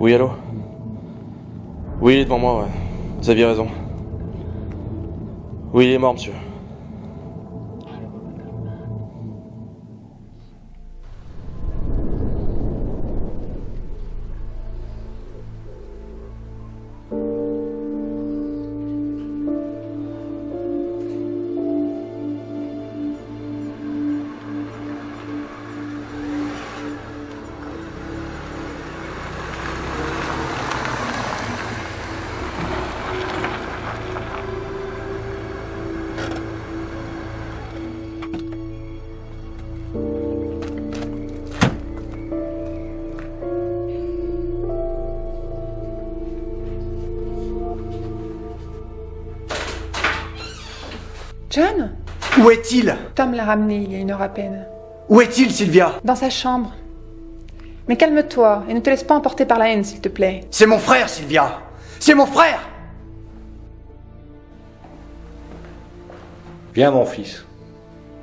Oui, allô? Oui, il est devant moi, ouais. Vous aviez raison. Oui, il est mort, monsieur. John? Où est-il? Tom l'a ramené il y a 1 heure à peine. Où est-il, Sylvia? Dans sa chambre. Mais calme-toi et ne te laisse pas emporter par la haine, s'il te plaît. C'est mon frère, Sylvia! C'est mon frère! Viens, mon fils.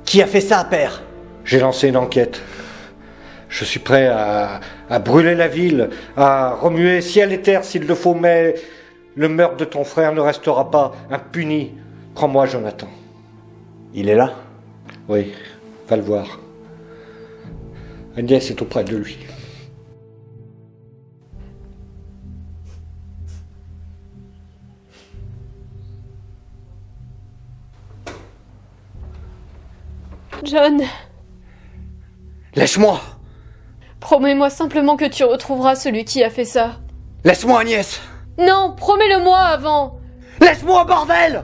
Qui a fait ça, père? J'ai lancé une enquête. Je suis prêt à brûler la ville, à remuer ciel et terre s'il le faut, mais le meurtre de ton frère ne restera pas impuni. Crois-moi, Jonathan. Il est là? Oui, va le voir. Agnès est auprès de lui. John, Lâche-moi! promets-moi simplement que tu retrouveras celui qui a fait ça. Laisse-moi, Agnès! Non, promets-le-moi avant. Laisse-moi, bordel!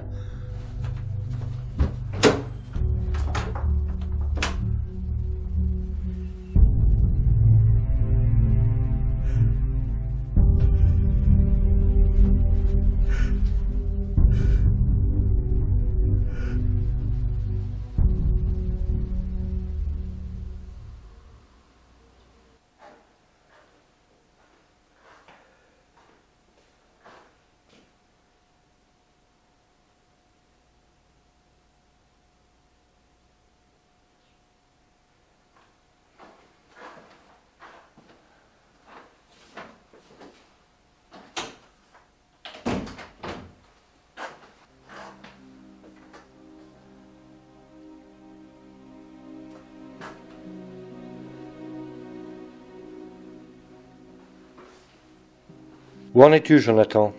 Où en es-tu, Jonathan?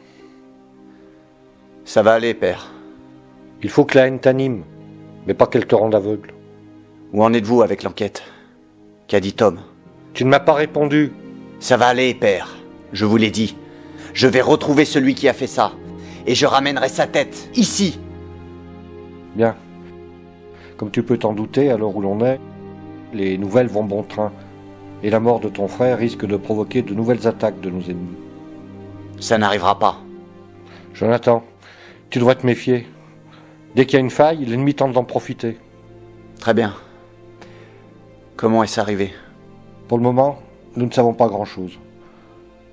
Ça va aller, père. Il faut que la haine t'anime, mais pas qu'elle te rende aveugle. Où en êtes-vous avec l'enquête? Qu'a dit Tom? Tu ne m'as pas répondu. Ça va aller, père. Je vous l'ai dit. Je vais retrouver celui qui a fait ça. Et je ramènerai sa tête, ici. Bien. Comme tu peux t'en douter, à l'heure où l'on est, les nouvelles vont bon train. Et la mort de ton frère risque de provoquer de nouvelles attaques de nos ennemis. Ça n'arrivera pas. Jonathan, tu devrais te méfier. Dès qu'il y a une faille, l'ennemi tente d'en profiter. Très bien. Comment est-ce arrivé? Pour le moment, nous ne savons pas grand-chose.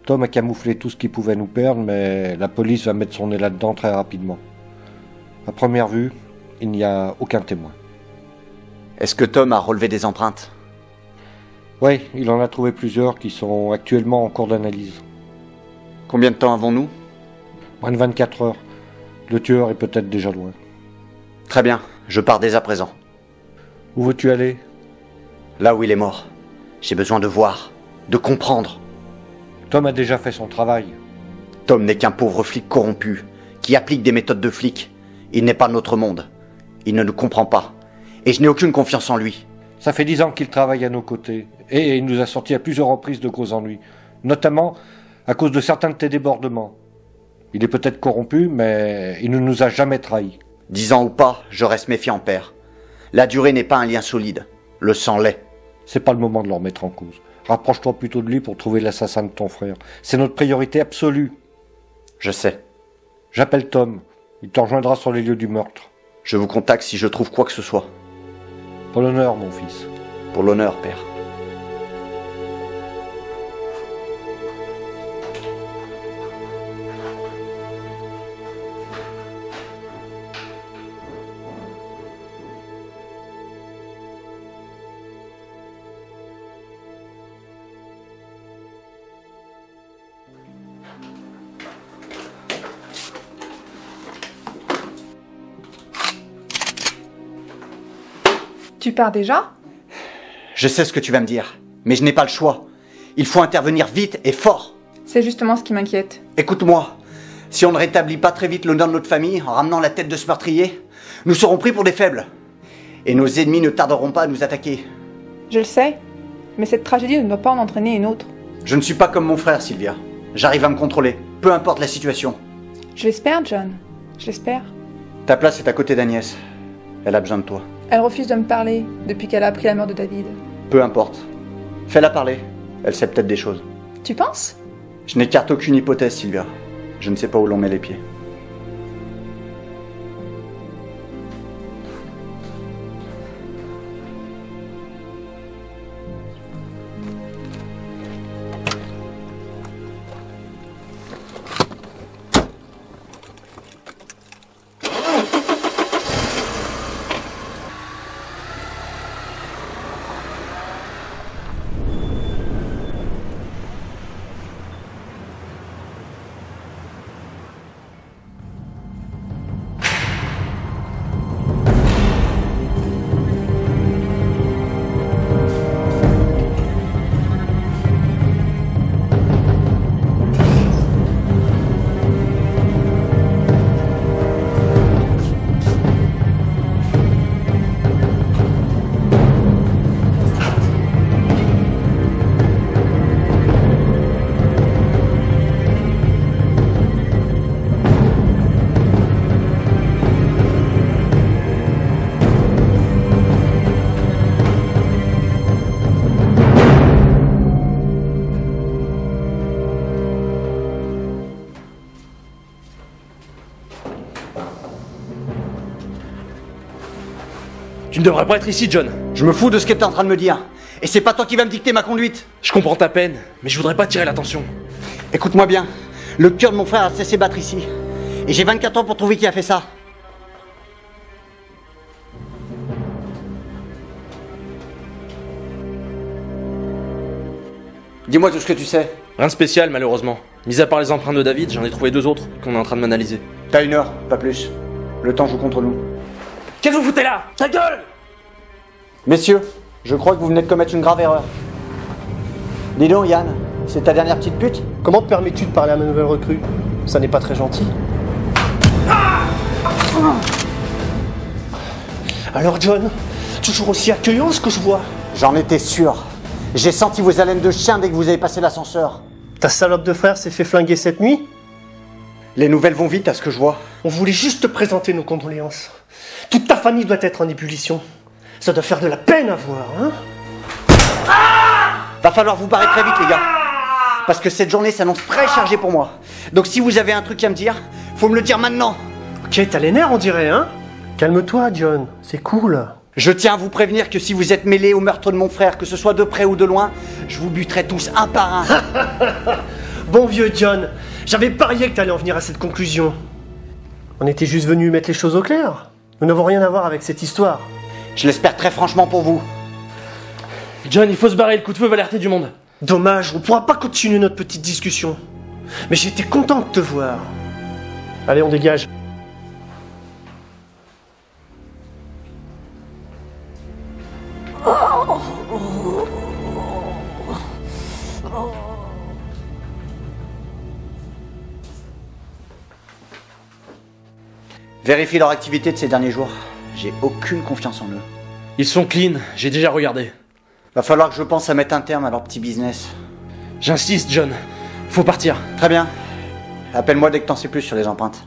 Tom a camouflé tout ce qui pouvait nous perdre, mais la police va mettre son nez là-dedans très rapidement. À première vue, il n'y a aucun témoin. Est-ce que Tom a relevé des empreintes? Oui, il en a trouvé plusieurs qui sont actuellement en cours d'analyse. Combien de temps avons-nous? Moins de 24 heures. Le tueur est peut-être déjà loin. Très bien, je pars dès à présent. Où veux-tu aller? Là où il est mort. J'ai besoin de voir, de comprendre. Tom a déjà fait son travail. Tom n'est qu'un pauvre flic corrompu, qui applique des méthodes de flic. Il n'est pas notre monde. Il ne nous comprend pas. Et je n'ai aucune confiance en lui. Ça fait 10 ans qu'il travaille à nos côtés. Et il nous a sorti à plusieurs reprises de gros ennuis. Notamment à cause de certains de tes débordements. Il est peut-être corrompu, mais il ne nous a jamais trahis. 10 ans ou pas, je reste méfiant, père. La durée n'est pas un lien solide. Le sang l'est. C'est pas le moment de le remettre en cause. Rapproche-toi plutôt de lui pour trouver l'assassin de ton frère. C'est notre priorité absolue. Je sais. J'appelle Tom. Il te rejoindra sur les lieux du meurtre. Je vous contacte si je trouve quoi que ce soit. Pour l'honneur, mon fils. Pour l'honneur, père. Tu pars déjà? Je sais ce que tu vas me dire, mais je n'ai pas le choix. Il faut intervenir vite et fort. C'est justement ce qui m'inquiète. Écoute-moi, si on ne rétablit pas très vite l'honneur de notre famille en ramenant la tête de ce meurtrier, nous serons pris pour des faibles. Et nos ennemis ne tarderont pas à nous attaquer. Je le sais, mais cette tragédie ne doit pas en entraîner une autre. Je ne suis pas comme mon frère, Sylvia. J'arrive à me contrôler, peu importe la situation. Je l'espère, John. Je l'espère. Ta place est à côté d'Agnès. Elle a besoin de toi. Elle refuse de me parler depuis qu'elle a appris la mort de David. Peu importe. Fais-la parler. Elle sait peut-être des choses. Tu penses? Je n'écarte aucune hypothèse, Sylvia. Je ne sais pas où l'on met les pieds. Tu ne devrais pas être ici, John. Je me fous de ce que t'es en train de me dire. Et c'est pas toi qui vas me dicter ma conduite. Je comprends ta peine, mais je voudrais pas tirer l'attention. Écoute-moi bien. Le cœur de mon frère a cessé de battre ici. Et j'ai 24 ans pour trouver qui a fait ça. Dis-moi tout ce que tu sais. Rien de spécial, malheureusement. Mis à part les empreintes de David, j'en ai trouvé 2 autres qu'on est en train de m'analyser. T'as 1 heure, pas plus. Le temps joue contre nous. Qu'est-ce que vous foutez là? Ta gueule! Messieurs, je crois que vous venez de commettre une grave erreur. Dis donc, Yann, C'est ta dernière petite pute? Comment te permets-tu de parler à ma nouvelle recrue? Ça n'est pas très gentil. Alors John, toujours aussi accueillant ce que je vois. J'en étais sûr. J'ai senti vos haleines de chien dès que vous avez passé l'ascenseur. Ta salope de frère s'est fait flinguer cette nuit? Les nouvelles vont vite à ce que je vois. On voulait juste te présenter nos condoléances. Toute ta famille doit être en ébullition. Ça doit faire de la peine à voir, hein? Va falloir vous barrer très vite, les gars. Parce que cette journée s'annonce très chargée pour moi. Donc si vous avez un truc à me dire, faut me le dire maintenant. Ok, t'as les nerfs on dirait, hein? Calme-toi, John, c'est cool. Je tiens à vous prévenir que si vous êtes mêlés au meurtre de mon frère, que ce soit de près ou de loin, je vous buterai tous un par un. Bon vieux John, j'avais parié que t'allais en venir à cette conclusion. On était juste venus mettre les choses au clair. Nous n'avons rien à voir avec cette histoire. Je l'espère très franchement pour vous. John, il faut se barrer, le coup de feu va alerter du monde. Dommage, on pourra pas continuer notre petite discussion. Mais j'étais content de te voir. Allez, on dégage. Vérifie leur activité de ces derniers jours. J'ai aucune confiance en eux. Ils sont clean, j'ai déjà regardé. Va falloir que je pense à mettre un terme à leur petit business. J'insiste, John. Faut partir. Très bien. Appelle-moi dès que t'en sais plus sur les empreintes.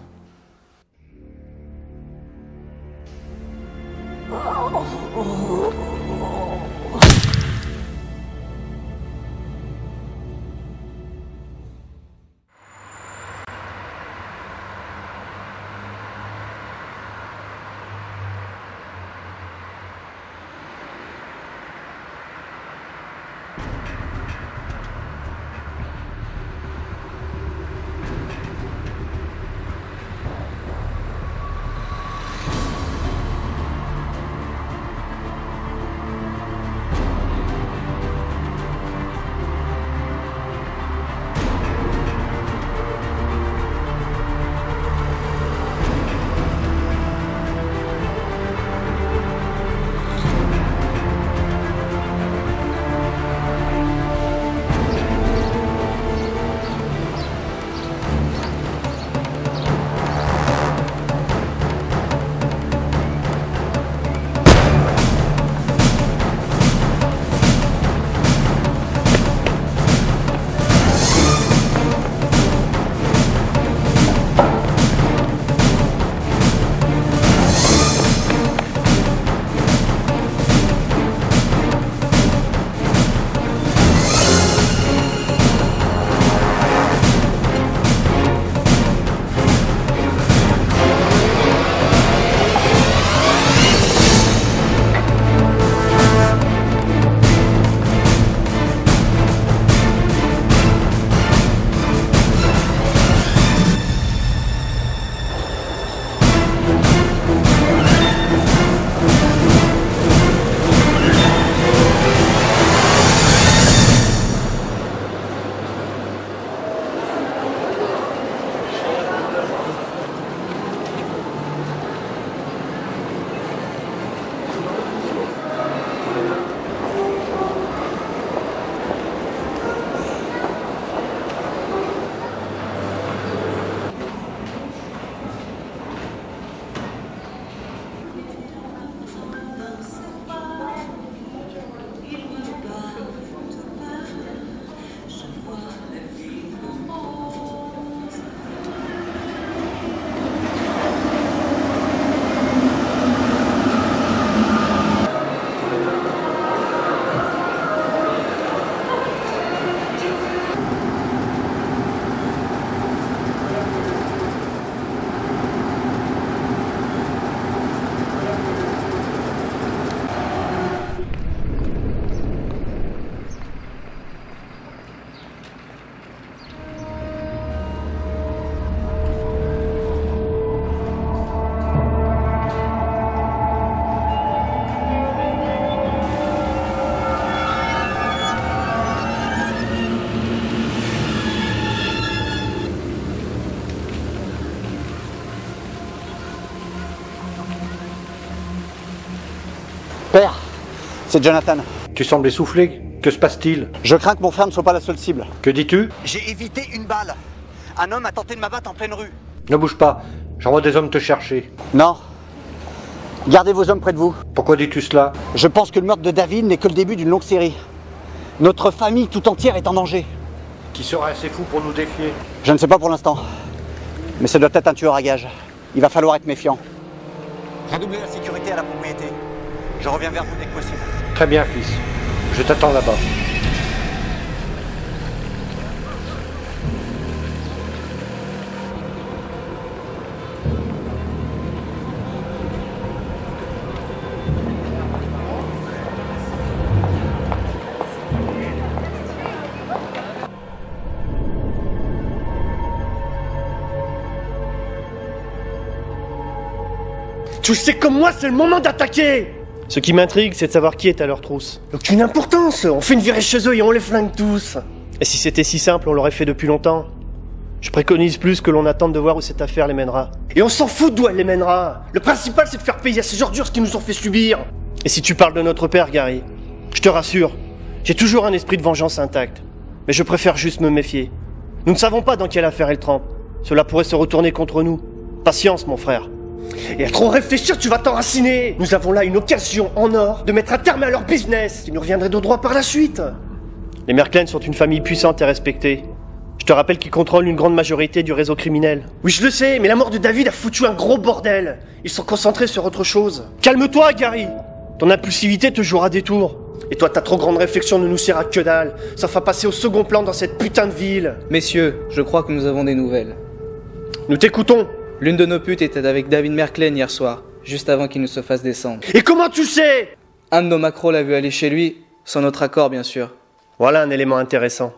Père, c'est Jonathan. Tu sembles essoufflé. Que se passe-t-il? Je crains que mon frère ne soit pas la seule cible. Que dis-tu? J'ai évité une balle. Un homme a tenté de m'abattre en pleine rue. Ne bouge pas, j'envoie des hommes te chercher. Non. Gardez vos hommes près de vous. Pourquoi dis-tu cela? Je pense que le meurtre de David n'est que le début d'une longue série. Notre famille tout entière est en danger. Qui sera assez fou pour nous défier? Je ne sais pas pour l'instant. Mais ça doit être un tueur à gages. Il va falloir être méfiant. Redoublez la sécurité à la propriété. Je reviens vers vous dès que possible. Très bien, fils. Je t'attends là-bas. Tu sais comme moi, c'est le moment d'attaquer. Ce qui m'intrigue, c'est de savoir qui est à leur trousse. Aucune importance, on fait une virée chez eux et on les flingue tous. Et si c'était si simple, on l'aurait fait depuis longtemps. Je préconise plus que l'on attende de voir où cette affaire les mènera. Et on s'en fout d'où elle les mènera. Le principal, c'est de faire payer à ces ordures ce qu'ils nous ont fait subir. Et si tu parles de notre père, Gary, je te rassure, j'ai toujours un esprit de vengeance intact. Mais je préfère juste me méfier. Nous ne savons pas dans quelle affaire elle trempe. Cela pourrait se retourner contre nous. Patience, mon frère. Et à trop réfléchir, tu vas t'enraciner. Nous avons là une occasion en or de mettre un terme à leur business, qui nous reviendrait de droit par la suite. Les Merklen sont une famille puissante et respectée. Je te rappelle qu'ils contrôlent une grande majorité du réseau criminel. Oui, je le sais, mais la mort de David a foutu un gros bordel. Ils sont concentrés sur autre chose. Calme-toi, Gary. Ton impulsivité te jouera des tours. Et toi, ta trop grande réflexion ne nous sert à que dalle. Ça va passer au second plan dans cette putain de ville. Messieurs, je crois que nous avons des nouvelles. Nous t'écoutons. L'une de nos putes était avec David Merklen hier soir, juste avant qu'il ne se fasse descendre. Et comment tu sais? Un de nos macros l'a vu aller chez lui, sans notre accord bien sûr. Voilà un élément intéressant.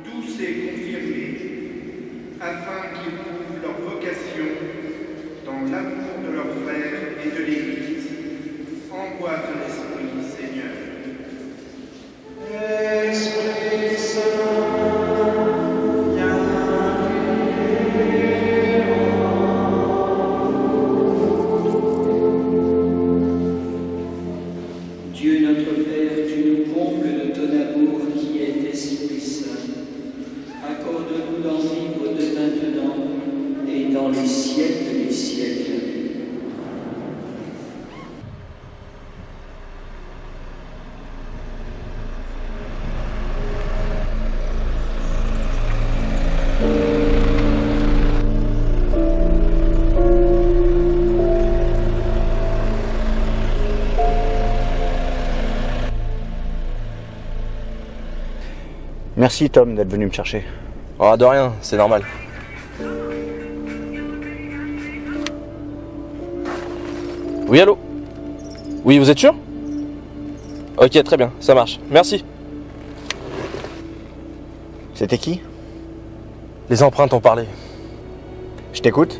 Tous est confirmé, afin qu'ils trouvent leur vocation dans l'amour de leurs frères et de l'Église. Angoisse de l'Esprit, Seigneur. Esprit Saint, viens. Dieu notre Père, tu nous combles de ton amour qui est Esprit Saint. Accorde-nous d'en vivre de maintenant et dans les siècles des siècles. Merci Tom d'être venu me chercher. Ah, de rien, c'est normal. Oui, allô? Oui, vous êtes sûr? Ok, très bien, ça marche. Merci. C'était qui? Les empreintes ont parlé. Je t'écoute.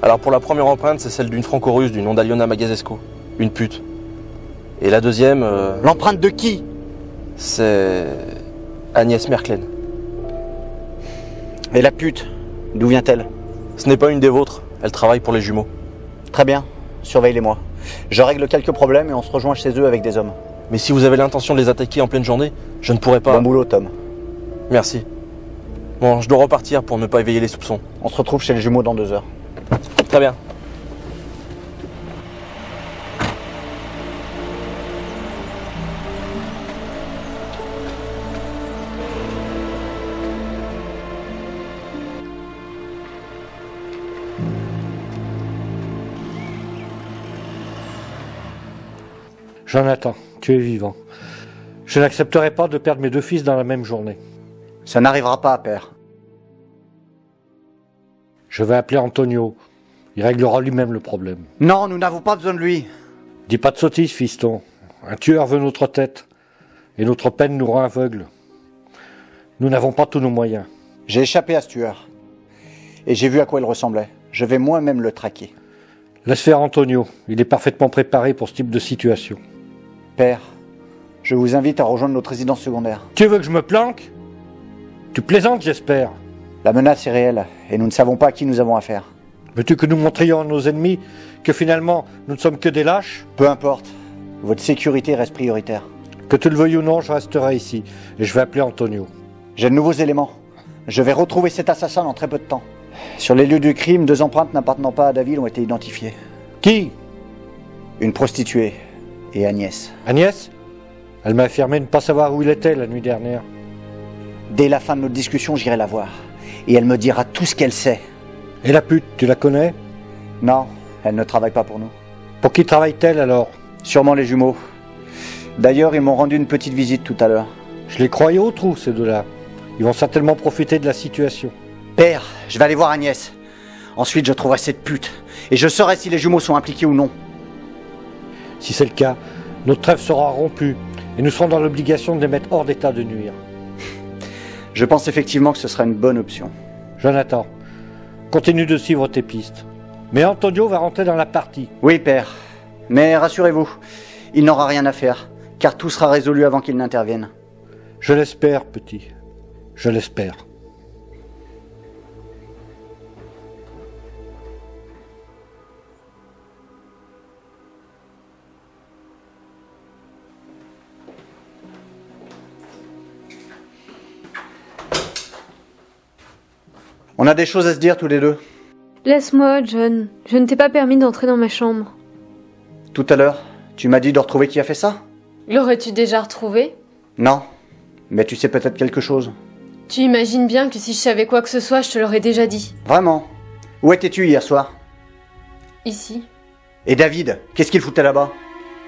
Alors pour la première empreinte, c'est celle d'une franco-russe du nom d'Aliona Magazesco. Une pute. Et la deuxième... L'empreinte de qui? C'est... Agnès Merklen. Et la pute, d'où vient-elle? Ce n'est pas une des vôtres, elle travaille pour les jumeaux. Très bien, surveille-les-moi. Je règle quelques problèmes et on se rejoint chez eux avec des hommes. Mais si vous avez l'intention de les attaquer en pleine journée, je ne pourrai pas... Bon boulot Tom. Merci. Bon, je dois repartir pour ne pas éveiller les soupçons. On se retrouve chez les jumeaux dans 2 heures. Très bien. Jonathan, tu es vivant. Je n'accepterai pas de perdre mes 2 fils dans la même journée. Ça n'arrivera pas, père. Je vais appeler Antonio. Il réglera lui-même le problème. Non, nous n'avons pas besoin de lui. Dis pas de sottises, fiston. Un tueur veut notre tête. Et notre peine nous rend aveugles. Nous n'avons pas tous nos moyens. J'ai échappé à ce tueur. Et j'ai vu à quoi il ressemblait. Je vais moi-même le traquer. Laisse faire Antonio. Il est parfaitement préparé pour ce type de situation. Père, je vous invite à rejoindre notre résidence secondaire. Tu veux que je me planque? Tu plaisantes, j'espère. La menace est réelle et nous ne savons pas à qui nous avons affaire. Veux-tu que nous montrions à nos ennemis que finalement nous ne sommes que des lâches? Peu importe. Votre sécurité reste prioritaire. Que tu le veuilles ou non, je resterai ici et je vais appeler Antonio. J'ai de nouveaux éléments. Je vais retrouver cet assassin dans très peu de temps. Sur les lieux du crime, 2 empreintes n'appartenant pas à David ont été identifiées. Qui? Une prostituée et Agnès. Agnès? Elle m'a affirmé ne pas savoir où il était la nuit dernière. Dès la fin de notre discussion, j'irai la voir. Et elle me dira tout ce qu'elle sait. Et la pute, tu la connais? Non, elle ne travaille pas pour nous. Pour qui travaille-t-elle alors? Sûrement les jumeaux. D'ailleurs, ils m'ont rendu une petite visite tout à l'heure. Je les croyais au trou, ces deux-là. Ils vont certainement profiter de la situation. Père, je vais aller voir Agnès. Ensuite, je trouverai cette pute. Et je saurai si les jumeaux sont impliqués ou non. Si c'est le cas, notre trêve sera rompue. Et nous serons dans l'obligation de les mettre hors d'état de nuire. Je pense effectivement que ce sera une bonne option. Jonathan, continue de suivre tes pistes. Mais Antonio va rentrer dans la partie. Oui, père. Mais rassurez-vous, il n'aura rien à faire, car tout sera résolu avant qu'il n'intervienne. Je l'espère, petit. Je l'espère. On a des choses à se dire tous les deux. Laisse-moi, John. Je ne t'ai pas permis d'entrer dans ma chambre. Tout à l'heure, tu m'as dit de retrouver qui a fait ça? L'aurais-tu déjà retrouvé? Non, mais tu sais peut-être quelque chose. Tu imagines bien que si je savais quoi que ce soit, je te l'aurais déjà dit. Vraiment? Où étais-tu hier soir? Ici. Et David, qu'est-ce qu'il foutait là-bas?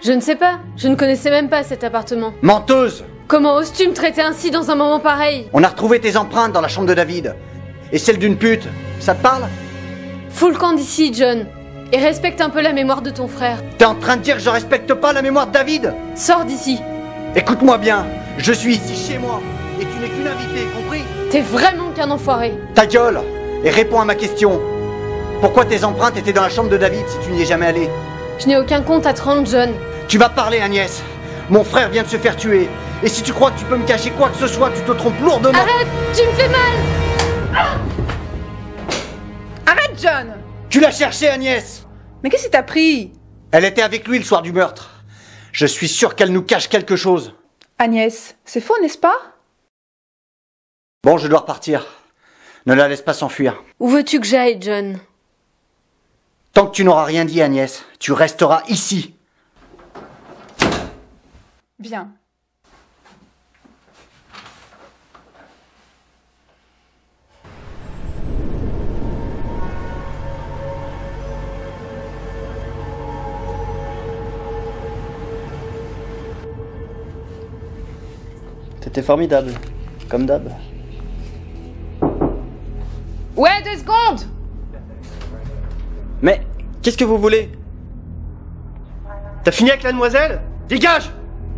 Je ne sais pas. Je ne connaissais même pas cet appartement. Menteuse! Comment oses-tu me traiter ainsi dans un moment pareil? On a retrouvé tes empreintes dans la chambre de David. Et celle d'une pute. Ça te parle? Fous le camp d'ici, John. Et respecte un peu la mémoire de ton frère. T'es en train de dire que je respecte pas la mémoire de David? Sors d'ici. Écoute-moi bien, je suis ici chez moi. Et tu n'es qu'une invitée, compris? T'es vraiment qu'un enfoiré. Ta gueule! Et réponds à ma question. Pourquoi tes empreintes étaient dans la chambre de David si tu n'y es jamais allé? Je n'ai aucun compte à te rendre, John. Tu vas parler, Agnès. Mon frère vient de se faire tuer. Et si tu crois que tu peux me cacher quoi que ce soit, tu te trompes lourdement. Arrête! Tu me fais mal! Arrête, John! Tu l'as cherchée, Agnès! Mais qu'est-ce qui t'a pris? Elle était avec lui le soir du meurtre. Je suis sûr qu'elle nous cache quelque chose. Agnès, c'est faux, n'est-ce pas? Bon, je dois repartir. Ne la laisse pas s'enfuir. Où veux-tu que j'aille, John? Tant que tu n'auras rien dit, Agnès, tu resteras ici. Bien. C'était formidable, comme d'hab. Ouais, 2 secondes! Mais, qu'est-ce que vous voulez? T'as fini avec la demoiselle? Dégage!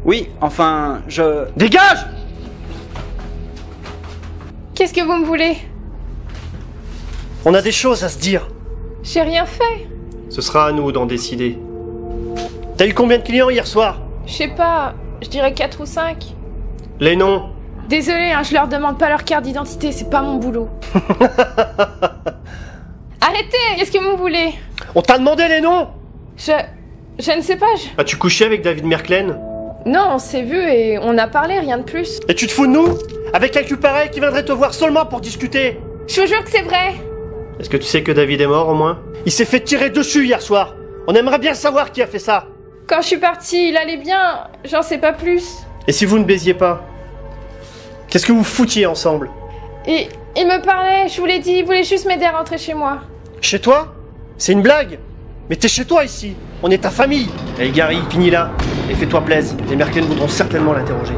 Oui, enfin, je... Dégage! Qu'est-ce que vous me voulez? On a des choses à se dire. J'ai rien fait. Ce sera à nous d'en décider. T'as eu combien de clients hier soir? Je sais pas, je dirais 4 ou 5. Les noms? Désolée, hein, je leur demande pas leur carte d'identité, c'est pas mon boulot. Arrêtez, qu'est-ce que vous voulez? On t'a demandé les noms? Je ne sais pas, As-tu couché avec David Merklen? Non, on s'est vu et on a parlé, rien de plus. Et tu te fous de nous? Avec quelqu'un pareil qui viendrait te voir seulement pour discuter? Je vous jure que c'est vrai. Est-ce que tu sais que David est mort au moins? Il s'est fait tirer dessus hier soir. On aimerait bien savoir qui a fait ça. Quand je suis partie, il allait bien, j'en sais pas plus. Et si vous ne baisiez pas? Qu'est-ce que vous foutiez ensemble? Et il me parlait, je vous l'ai dit, il voulait juste m'aider à rentrer chez moi. Chez toi? C'est une blague? Mais t'es chez toi ici. On est ta famille. Hey Gary, finis là. Et fais-toi plaisir. Les Merklen voudront certainement l'interroger.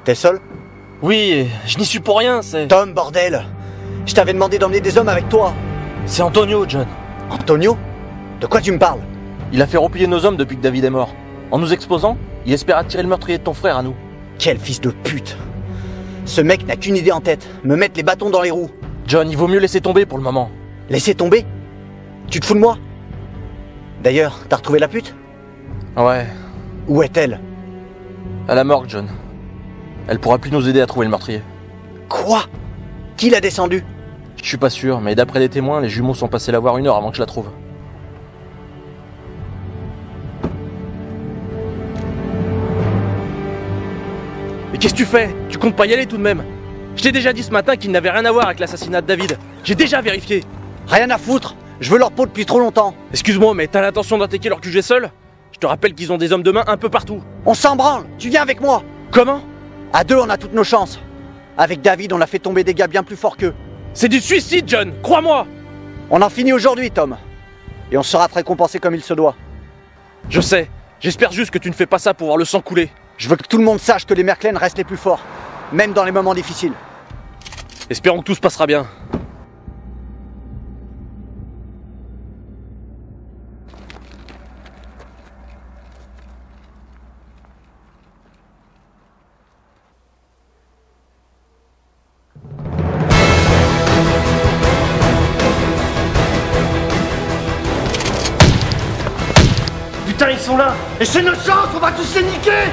T'es seul? Oui, je n'y suis pour rien, c'est... Tom, bordel! Je t'avais demandé d'emmener des hommes avec toi. C'est Antonio, John. Antonio? De quoi tu me parles? Il a fait replier nos hommes depuis que David est mort. En nous exposant, il espère attirer le meurtrier de ton frère à nous. Quel fils de pute! Ce mec n'a qu'une idée en tête, me mettre les bâtons dans les roues. John, il vaut mieux laisser tomber pour le moment. Laisser tomber? Tu te fous de moi? D'ailleurs, t'as retrouvé la pute? Ouais. Où est-elle? À la morgue, John. Elle pourra plus nous aider à trouver le meurtrier. Quoi? Qui l'a descendu? Je suis pas sûr, mais d'après les témoins, les jumeaux sont passés la voir 1 heure avant que je la trouve. Mais qu'est-ce que tu fais? Tu comptes pas y aller tout de même? Je t'ai déjà dit ce matin qu'il n'avait rien à voir avec l'assassinat de David. J'ai déjà vérifié. Rien à foutre. Je veux leur peau depuis trop longtemps. Excuse-moi, mais t'as l'intention d'attaquer leur QG seul? Je te rappelle qu'ils ont des hommes de main un peu partout. On s'en branle. Tu viens avec moi. Comment? À 2, on a toutes nos chances. Avec David, on a fait tomber des gars bien plus forts qu'eux. C'est du suicide, John. Crois-moi. On en finit aujourd'hui, Tom. Et on sera récompensé comme il se doit. Je sais. J'espère juste que tu ne fais pas ça pour voir le sang couler. Je veux que tout le monde sache que les Merklen restent les plus forts. Même dans les moments difficiles. Espérons que tout se passera bien. Putain, ils sont là! Et c'est notre chance, on va tous les niquer!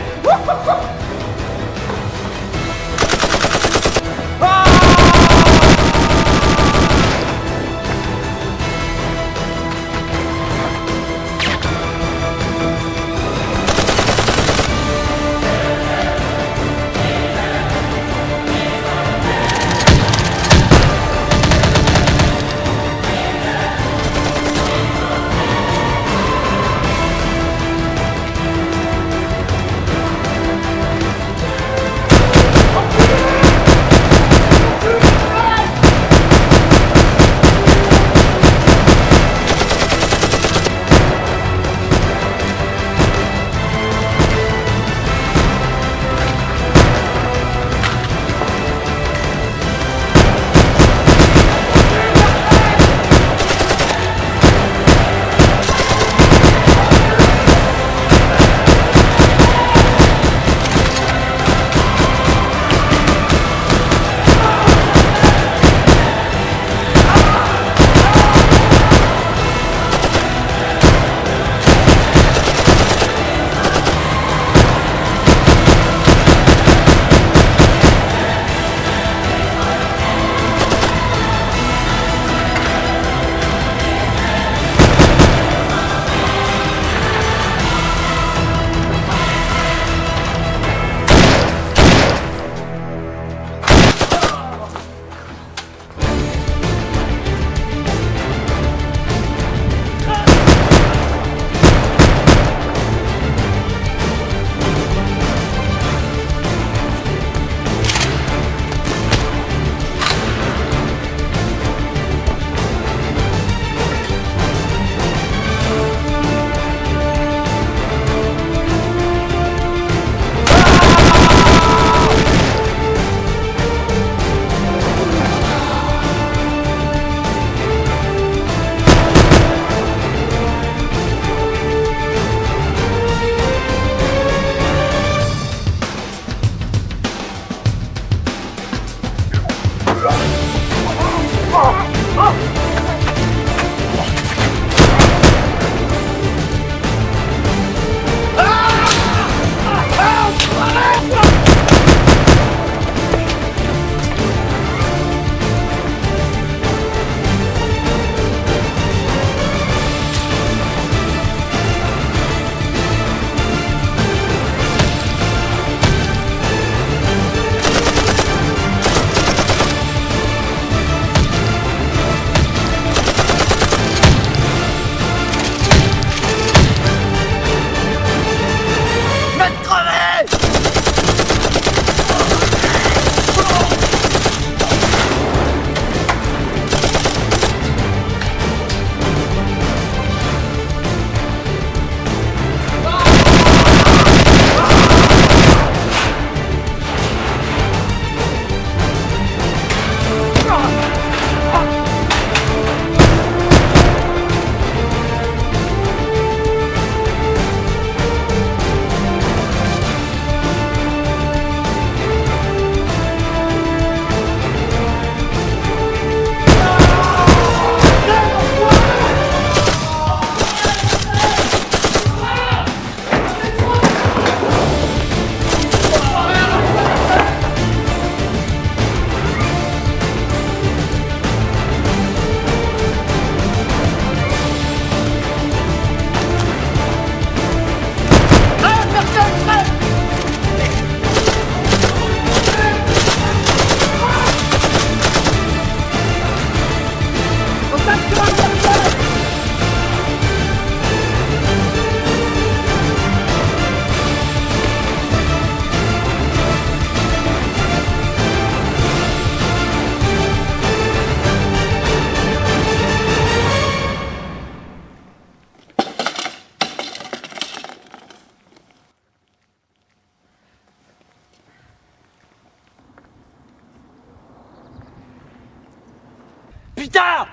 putain!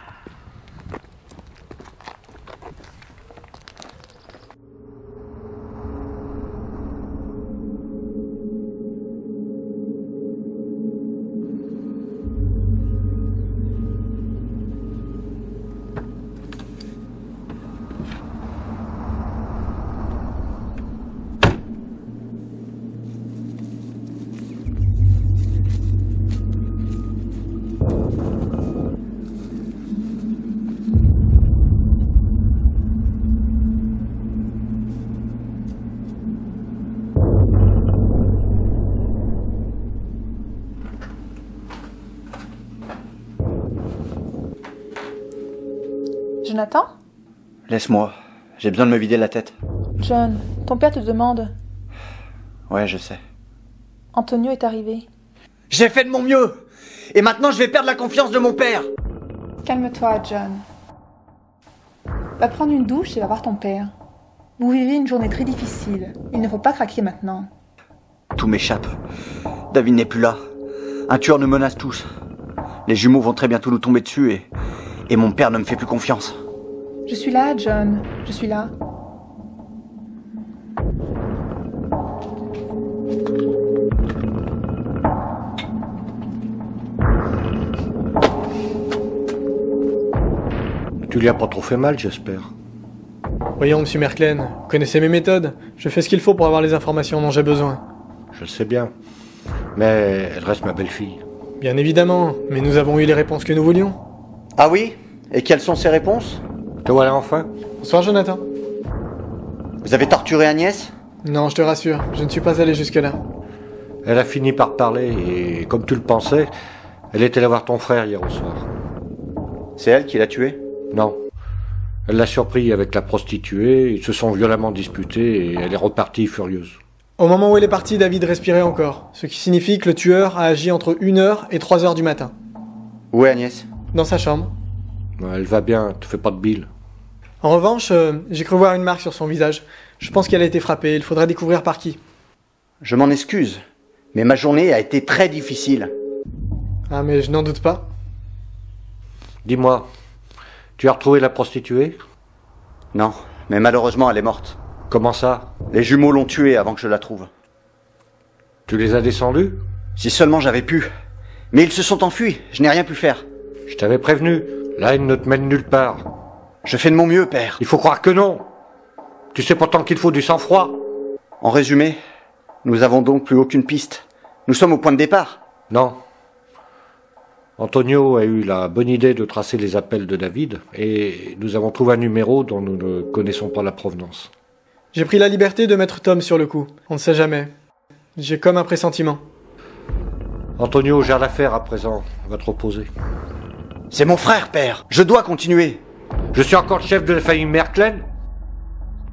Jonathan? Laisse-moi, j'ai besoin de me vider la tête. John, ton père te demande. Ouais, je sais. Antonio est arrivé. J'ai fait de mon mieux! Et maintenant je vais perdre la confiance de mon père! Calme-toi, John. Va prendre une douche et va voir ton père. Vous vivez une journée très difficile. Il ne faut pas craquer maintenant. Tout m'échappe. David n'est plus là. Un tueur nous menace tous. Les jumeaux vont très bientôt nous tomber dessus et mon père ne me fait plus confiance. Je suis là, John. Je suis là. Tu lui as pas trop fait mal, j'espère. Voyons, monsieur Merklen, vous connaissez mes méthodes. Je fais ce qu'il faut pour avoir les informations dont j'ai besoin. Je le sais bien. Mais elle reste ma belle-fille. Bien évidemment, mais nous avons eu les réponses que nous voulions. Ah oui? Et quelles sont ces réponses? Te voilà enfin. Bonsoir, Jonathan. Vous avez torturé Agnès? Non, je te rassure, je ne suis pas allé jusque-là. Elle a fini par parler et, comme tu le pensais, elle était allée voir ton frère hier au soir. C'est elle qui l'a tué? Non. Elle l'a surpris avec la prostituée, ils se sont violemment disputés et elle est repartie furieuse. Au moment où elle est partie, David respirait encore, ce qui signifie que le tueur a agi entre 1h et 3h du matin. Où est Agnès? Dans sa chambre. Elle va bien, te fais pas de bile. En revanche, j'ai cru voir une marque sur son visage. Je pense qu'elle a été frappée, il faudrait découvrir par qui. Je m'en excuse, mais ma journée a été très difficile. Ah, mais je n'en doute pas. Dis-moi, tu as retrouvé la prostituée? Non, mais malheureusement elle est morte. Comment ça? Les jumeaux l'ont tuée avant que je la trouve. Tu les as descendus? Si seulement j'avais pu. Mais ils se sont enfuis, je n'ai rien pu faire. Je t'avais prévenu, la haine ne te mène nulle part. Je fais de mon mieux, père. Il faut croire que non. Tu sais pourtant qu'il faut du sang-froid. En résumé, nous avons donc plus aucune piste. Nous sommes au point de départ. Non. Antonio a eu la bonne idée de tracer les appels de David, et nous avons trouvé un numéro dont nous ne connaissons pas la provenance. J'ai pris la liberté de mettre Tom sur le coup. On ne sait jamais. J'ai comme un pressentiment. Antonio gère l'affaire à présent. Va te reposer. C'est mon frère, père. Je dois continuer. Je suis encore le chef de la famille Merklen.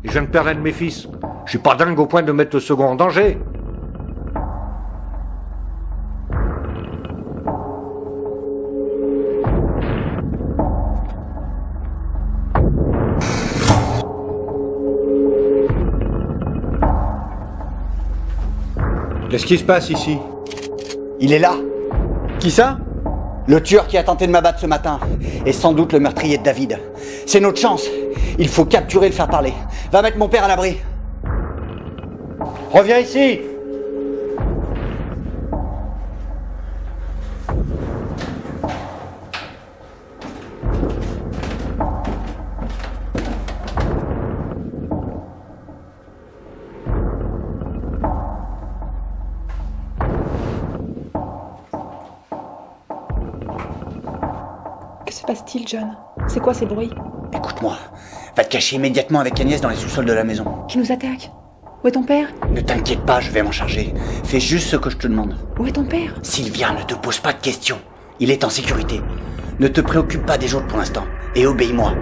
Et je viens de perdre un de mes fils. Je suis pas dingue au point de mettre le second en danger. Qu'est-ce qui se passe ici? Il est là. Qui ça? Le tueur qui a tenté de m'abattre ce matin est sans doute le meurtrier de David. C'est notre chance. Il faut capturer et le faire parler. Va mettre mon père à l'abri. Reviens ici! Que se passe-t-il, John? C'est quoi ces bruits? Écoute-moi. Va te cacher immédiatement avec Agnès dans les sous-sols de la maison. Qui nous attaque? Où est ton père? Ne t'inquiète pas, je vais m'en charger. Fais juste ce que je te demande. Où est ton père? Sylvia, ne te pose pas de questions. Il est en sécurité. Ne te préoccupe pas des autres pour l'instant. Et obéis-moi.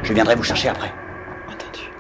Je viendrai vous chercher après. Entendu.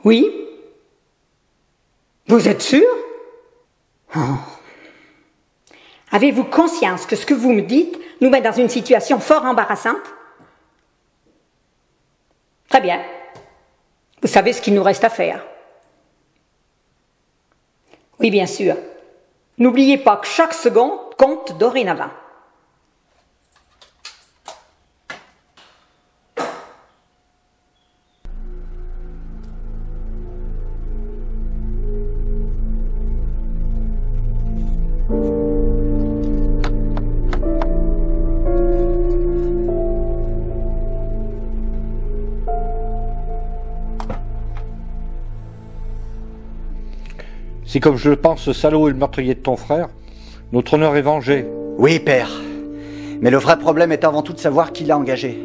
Oui? Vous êtes sûr? Oh. Avez-vous conscience que ce que vous me dites nous met dans une situation fort embarrassante? Très bien. Vous savez ce qu'il nous reste à faire. Oui, bien sûr. N'oubliez pas que chaque seconde compte dorénavant. Si, comme je le pense, ce salaud est le meurtrier de ton frère, notre honneur est vengé. Oui, père. Mais le vrai problème est avant tout de savoir qui l'a engagé.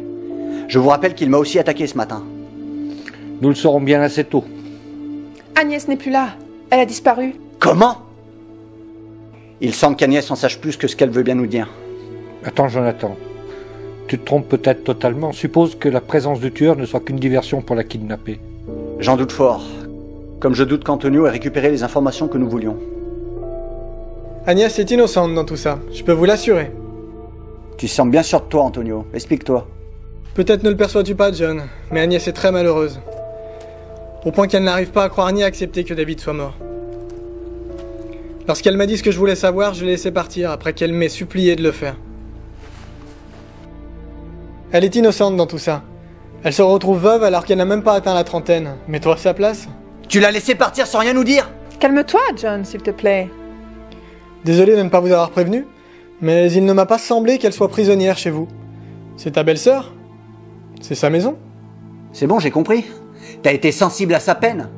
Je vous rappelle qu'il m'a aussi attaqué ce matin. Nous le saurons bien assez tôt. Agnès n'est plus là. Elle a disparu. Comment? Il semble qu'Agnès en sache plus que ce qu'elle veut bien nous dire. Attends, Jonathan. Tu te trompes peut-être totalement. Suppose que la présence du tueur ne soit qu'une diversion pour la kidnapper. J'en doute fort. Comme je doute qu'Antonio ait récupéré les informations que nous voulions. Agnès est innocente dans tout ça, je peux vous l'assurer. Tu sembles bien sûr de toi, Antonio. Explique-toi. Peut-être ne le perçois-tu pas, John, mais Agnès est très malheureuse. Au point qu'elle n'arrive pas à croire ni à accepter que David soit mort. Lorsqu'elle m'a dit ce que je voulais savoir, je l'ai laissé partir après qu'elle m'ait supplié de le faire. Elle est innocente dans tout ça. Elle se retrouve veuve alors qu'elle n'a même pas atteint la trentaine. Mets-toi à sa place. Tu l'as laissé partir sans rien nous dire? Calme-toi, John, s'il te plaît. Désolé de ne pas vous avoir prévenu, mais il ne m'a pas semblé qu'elle soit prisonnière chez vous. C'est ta belle-sœur? C'est sa maison? C'est bon, j'ai compris. T'as été sensible à sa peine.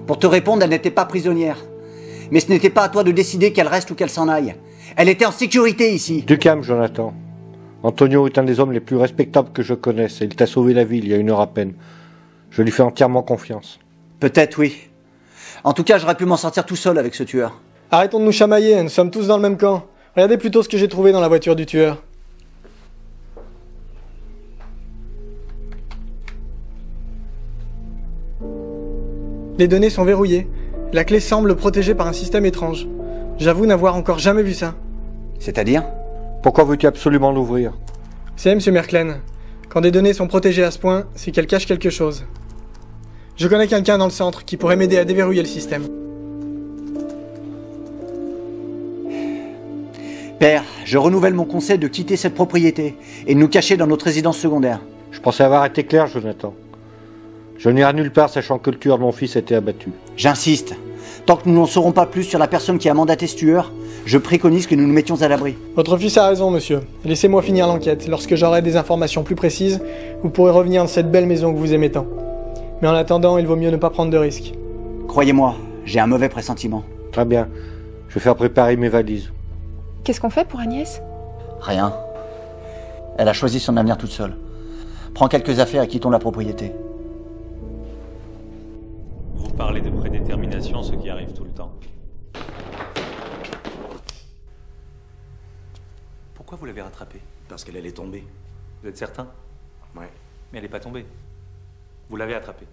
Pour te répondre, elle n'était pas prisonnière. Mais ce n'était pas à toi de décider qu'elle reste ou qu'elle s'en aille. Elle était en sécurité ici. Du calme, Jonathan. Antonio est un des hommes les plus respectables que je connaisse et il t'a sauvé la vie il y a 1 heure à peine. Je lui fais entièrement confiance. Peut-être, oui. En tout cas, j'aurais pu m'en sortir tout seul avec ce tueur. Arrêtons de nous chamailler, nous sommes tous dans le même camp. Regardez plutôt ce que j'ai trouvé dans la voiture du tueur. Les données sont verrouillées. La clé semble protégée par un système étrange. J'avoue n'avoir encore jamais vu ça. C'est-à-dire? Pourquoi veux-tu absolument l'ouvrir? C'est M. Merklen. Quand des données sont protégées à ce point, c'est qu'elles cachent quelque chose. Je connais quelqu'un dans le centre qui pourrait m'aider à déverrouiller le système. Père, je renouvelle mon conseil de quitter cette propriété et de nous cacher dans notre résidence secondaire. Je pensais avoir été clair, Jonathan. Je n'irai nulle part sachant que le tueur de mon fils a été abattu. J'insiste. Tant que nous n'en saurons pas plus sur la personne qui a mandaté ce tueur, je préconise que nous nous mettions à l'abri. Votre fils a raison, monsieur. Laissez-moi finir l'enquête. Lorsque j'aurai des informations plus précises, vous pourrez revenir dans cette belle maison que vous aimez tant. Mais en attendant, il vaut mieux ne pas prendre de risques. Croyez-moi, j'ai un mauvais pressentiment. Très bien. Je vais faire préparer mes valises. Qu'est-ce qu'on fait pour Agnès? Rien. Elle a choisi son avenir toute seule. Prends quelques affaires et quittons la propriété. Vous parlez de prédétermination, ce qui arrive tout le temps. Pourquoi vous l'avez rattrapée? Parce qu'elle allait tomber. Vous êtes certain? Ouais. Mais elle n'est pas tombée. Vous l'avez attrapée.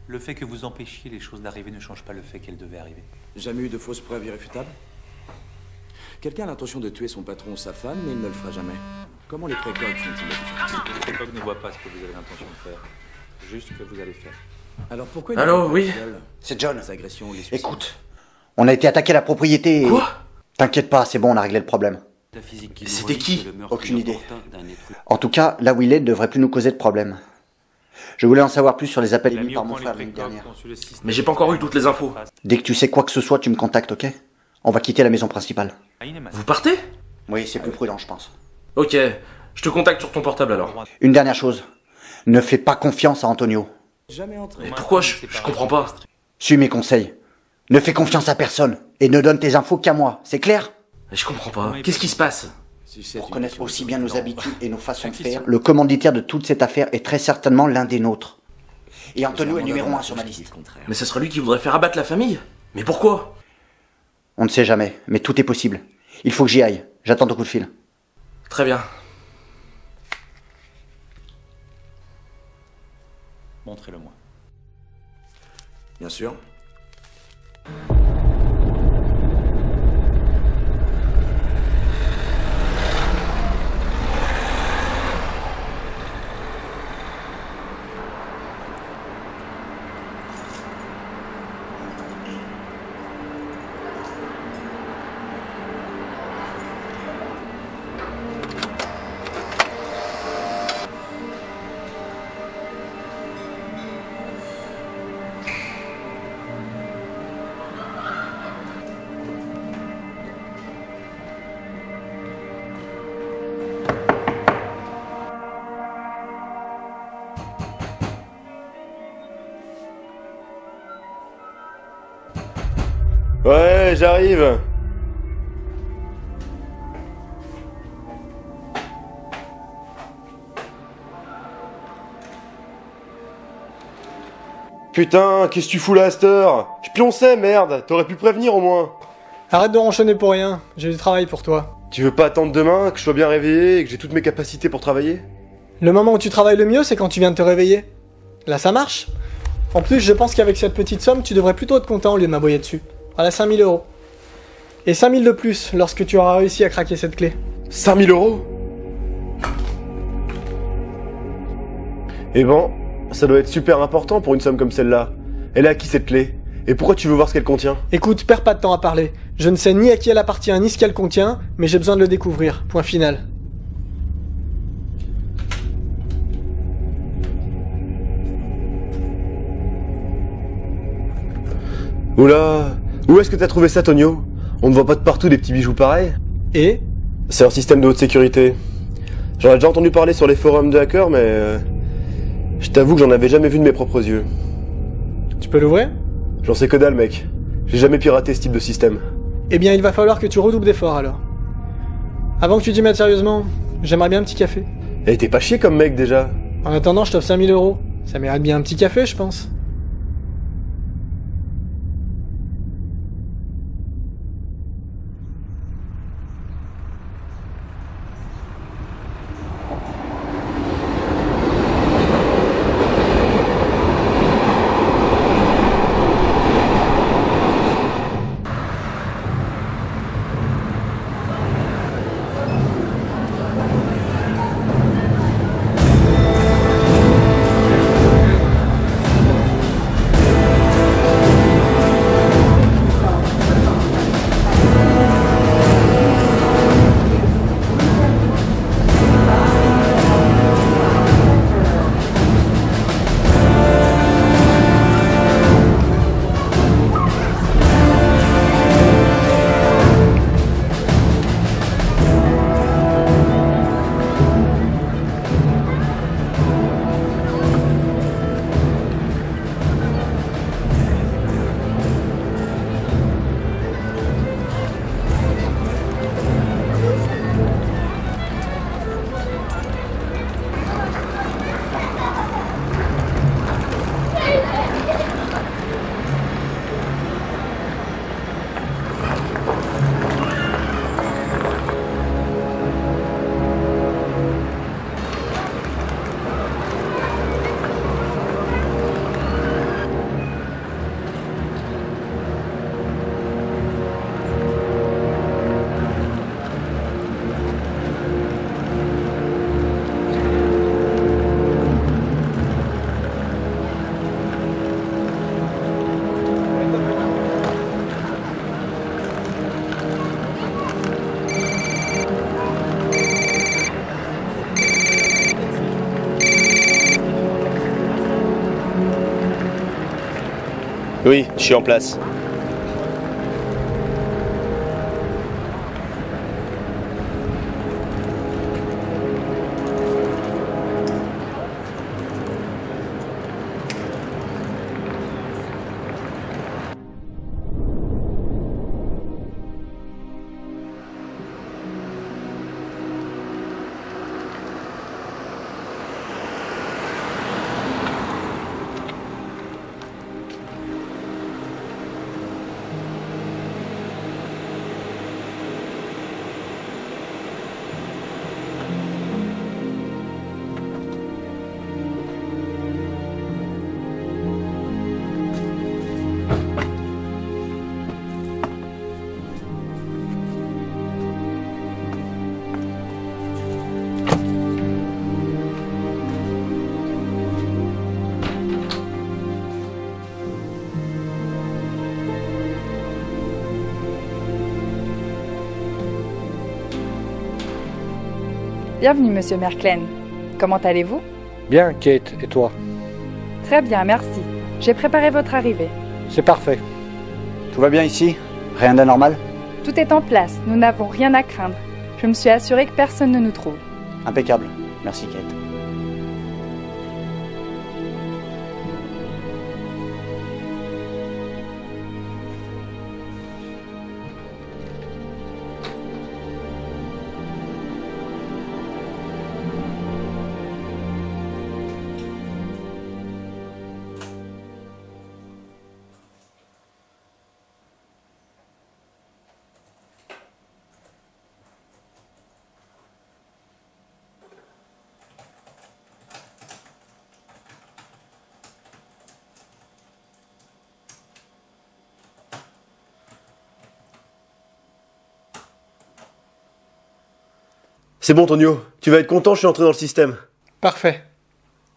Le fait que vous empêchiez les choses d'arriver ne change pas le fait qu'elles devaient arriver. Jamais eu de fausses preuves irréfutables? Quelqu'un a l'intention de tuer son patron ou sa femme, mais il ne le fera jamais. Comment les précoques font-ils la différence? Les précoques ne voient pas ce que vous avez l'intention de faire. Juste ce que vous allez faire. Alors pourquoi Allô, oui? C'est John. Écoute, on a été attaqué à la propriété et... Quoi? T'inquiète pas, c'est bon, on a réglé le problème. C'était qui? Aucune idée. En tout cas, là où il est, ne devrait plus nous causer de problème. Je voulais en savoir plus sur les appels émis par mon frère l'année dernière. Mais j'ai pas encore eu toutes les infos. Dès que tu sais quoi que ce soit, tu me contactes, ok? On va quitter la maison principale. Vous partez? Oui, c'est plus prudent, je pense. Ok, je te contacte sur ton portable alors. Une dernière chose. Ne fais pas confiance à Antonio. Mais pourquoi je comprends pas. Suis mes conseils. Ne fais confiance à personne. Et ne donne tes infos qu'à moi. C'est clair? Je comprends pas. Qu'est-ce qui se passe? Pour connaître aussi bien nos habitudes et nos façons de faire, le commanditaire de toute cette affaire est très certainement l'un des nôtres. Et Antonio est numéro 1 sur ma liste. Mais ce serait lui qui voudrait faire abattre la famille? Mais pourquoi? On ne sait jamais, mais tout est possible. Il faut que j'y aille. J'attends ton coup de fil. Très bien. Montrez-le-moi. Bien sûr. Ouais, j'arrive. Putain, qu'est-ce que tu fous là à cette heure? Je pionçais, merde. T'aurais pu prévenir au moins. Arrête de ronchonner pour rien, j'ai du travail pour toi. Tu veux pas attendre demain, que je sois bien réveillé et que j'ai toutes mes capacités pour travailler? Le moment où tu travailles le mieux, c'est quand tu viens de te réveiller. Là, ça marche. En plus, je pense qu'avec cette petite somme, tu devrais plutôt être content au lieu de m'aboyer dessus. Voilà, 5000 €. Et 5000 de plus lorsque tu auras réussi à craquer cette clé. 5000 €? Eh ben, ça doit être super important pour une somme comme celle-là. Elle est à qui cette clé? Et pourquoi tu veux voir ce qu'elle contient? Écoute, perds pas de temps à parler. Je ne sais ni à qui elle appartient ni ce qu'elle contient, mais j'ai besoin de le découvrir. Point final. Oula, où est-ce que t'as trouvé ça, Tonio? On ne voit pas de partout des petits bijoux pareils. Et? C'est un système de haute sécurité. J'en ai déjà entendu parler sur les forums de hackers, mais... je t'avoue que j'en avais jamais vu de mes propres yeux. Tu peux l'ouvrir? J'en sais que dalle, mec. J'ai jamais piraté ce type de système. Eh bien, il va falloir que tu redoubles d'efforts, alors. Avant que tu t'y mettes sérieusement, j'aimerais bien un petit café. Eh, t'es pas chier comme mec, déjà. En attendant, je t'offre 5000 €. Ça mérite bien un petit café, je pense. Oui, je suis en place. Bienvenue, monsieur Merklen. Comment allez-vous? Bien, Kate, et toi? Très bien, merci. J'ai préparé votre arrivée. C'est parfait. Tout va bien ici? Rien d'anormal? Tout est en place, nous n'avons rien à craindre. Je me suis assurée que personne ne nous trouve. Impeccable. Merci, Kate. C'est bon, Tonio. Tu vas être content, je suis entré dans le système. Parfait.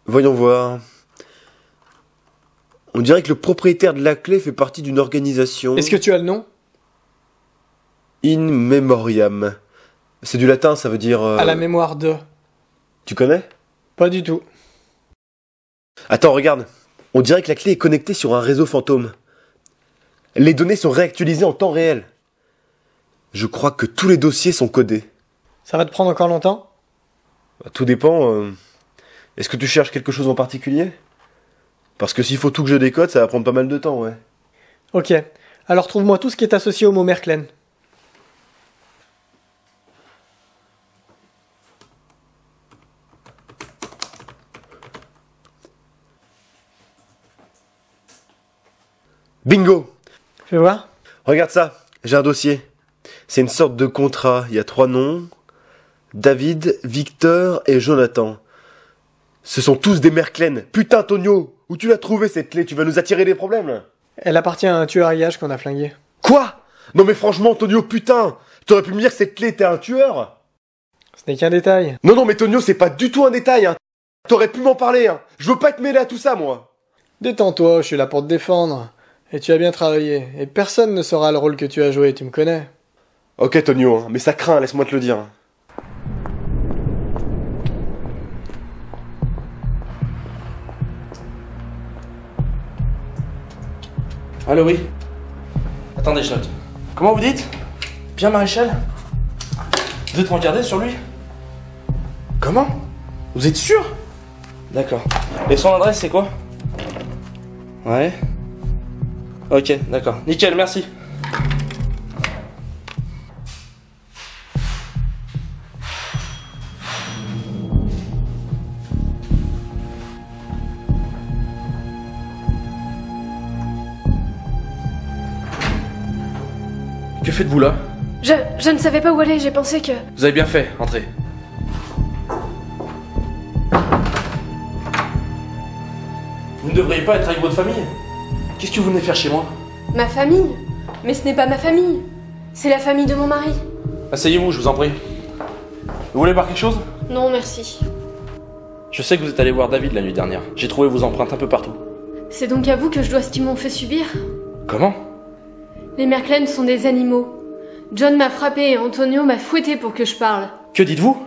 Voyons voir. On dirait que le propriétaire de la clé fait partie d'une organisation... Est-ce que tu as le nom? In Memoriam. C'est du latin, ça veut dire... À la mémoire de... Tu connais? Pas du tout. Attends, regarde. On dirait que la clé est connectée sur un réseau fantôme. Les données sont réactualisées en temps réel. Je crois que tous les dossiers sont codés. Ça va te prendre encore longtemps? Tout dépend. Est-ce que tu cherches quelque chose en particulier? Parce que s'il faut tout que je décode, ça va prendre pas mal de temps, ouais. Ok. Alors trouve-moi tout ce qui est associé au mot Merklen. Bingo! Fais voir. Regarde ça, j'ai un dossier. C'est une sorte de contrat, il y a 3 noms. David, Victor et Jonathan. Ce sont tous des Merklen. Putain, Tonio, où tu l'as trouvé cette clé? Tu vas nous attirer des problèmes, là? Elle appartient à un tueur à gages qu'on a flingué. Quoi? Non mais franchement, Tonio, putain! T'aurais pu me dire que cette clé était un tueur? Ce n'est qu'un détail. Non, mais Tonio, c'est pas du tout un détail, hein. T'aurais pu m'en parler, hein. Je veux pas être mêlé à tout ça, moi. Détends-toi, je suis là pour te défendre. Et tu as bien travaillé. Et personne ne saura le rôle que tu as joué, tu me connais. Ok, Tonio, hein, mais ça craint, laisse-moi te le dire. Allô, oui. Attendez, je note. Comment vous dites? Bien, Maréchal? Vous êtes regardé sur lui? Comment? Vous êtes sûr? D'accord. Et son adresse, c'est quoi? Ouais. Ok, d'accord. Nickel, merci. Que faites-vous là? Je ne savais pas où aller, j'ai pensé que... Vous avez bien fait, entrez. Vous ne devriez pas être avec votre famille? Qu'est-ce que vous venez faire chez moi? Ma famille? Mais ce n'est pas ma famille. C'est la famille de mon mari. Asseyez-vous, je vous en prie. Vous voulez boire quelque chose? Non, merci. Je sais que vous êtes allé voir David la nuit dernière. J'ai trouvé vos empreintes un peu partout. C'est donc à vous que je dois ce qu'ils m'ont fait subir? Comment? Les Merklen sont des animaux. John m'a frappé et Antonio m'a fouetté pour que je parle. Que dites-vous?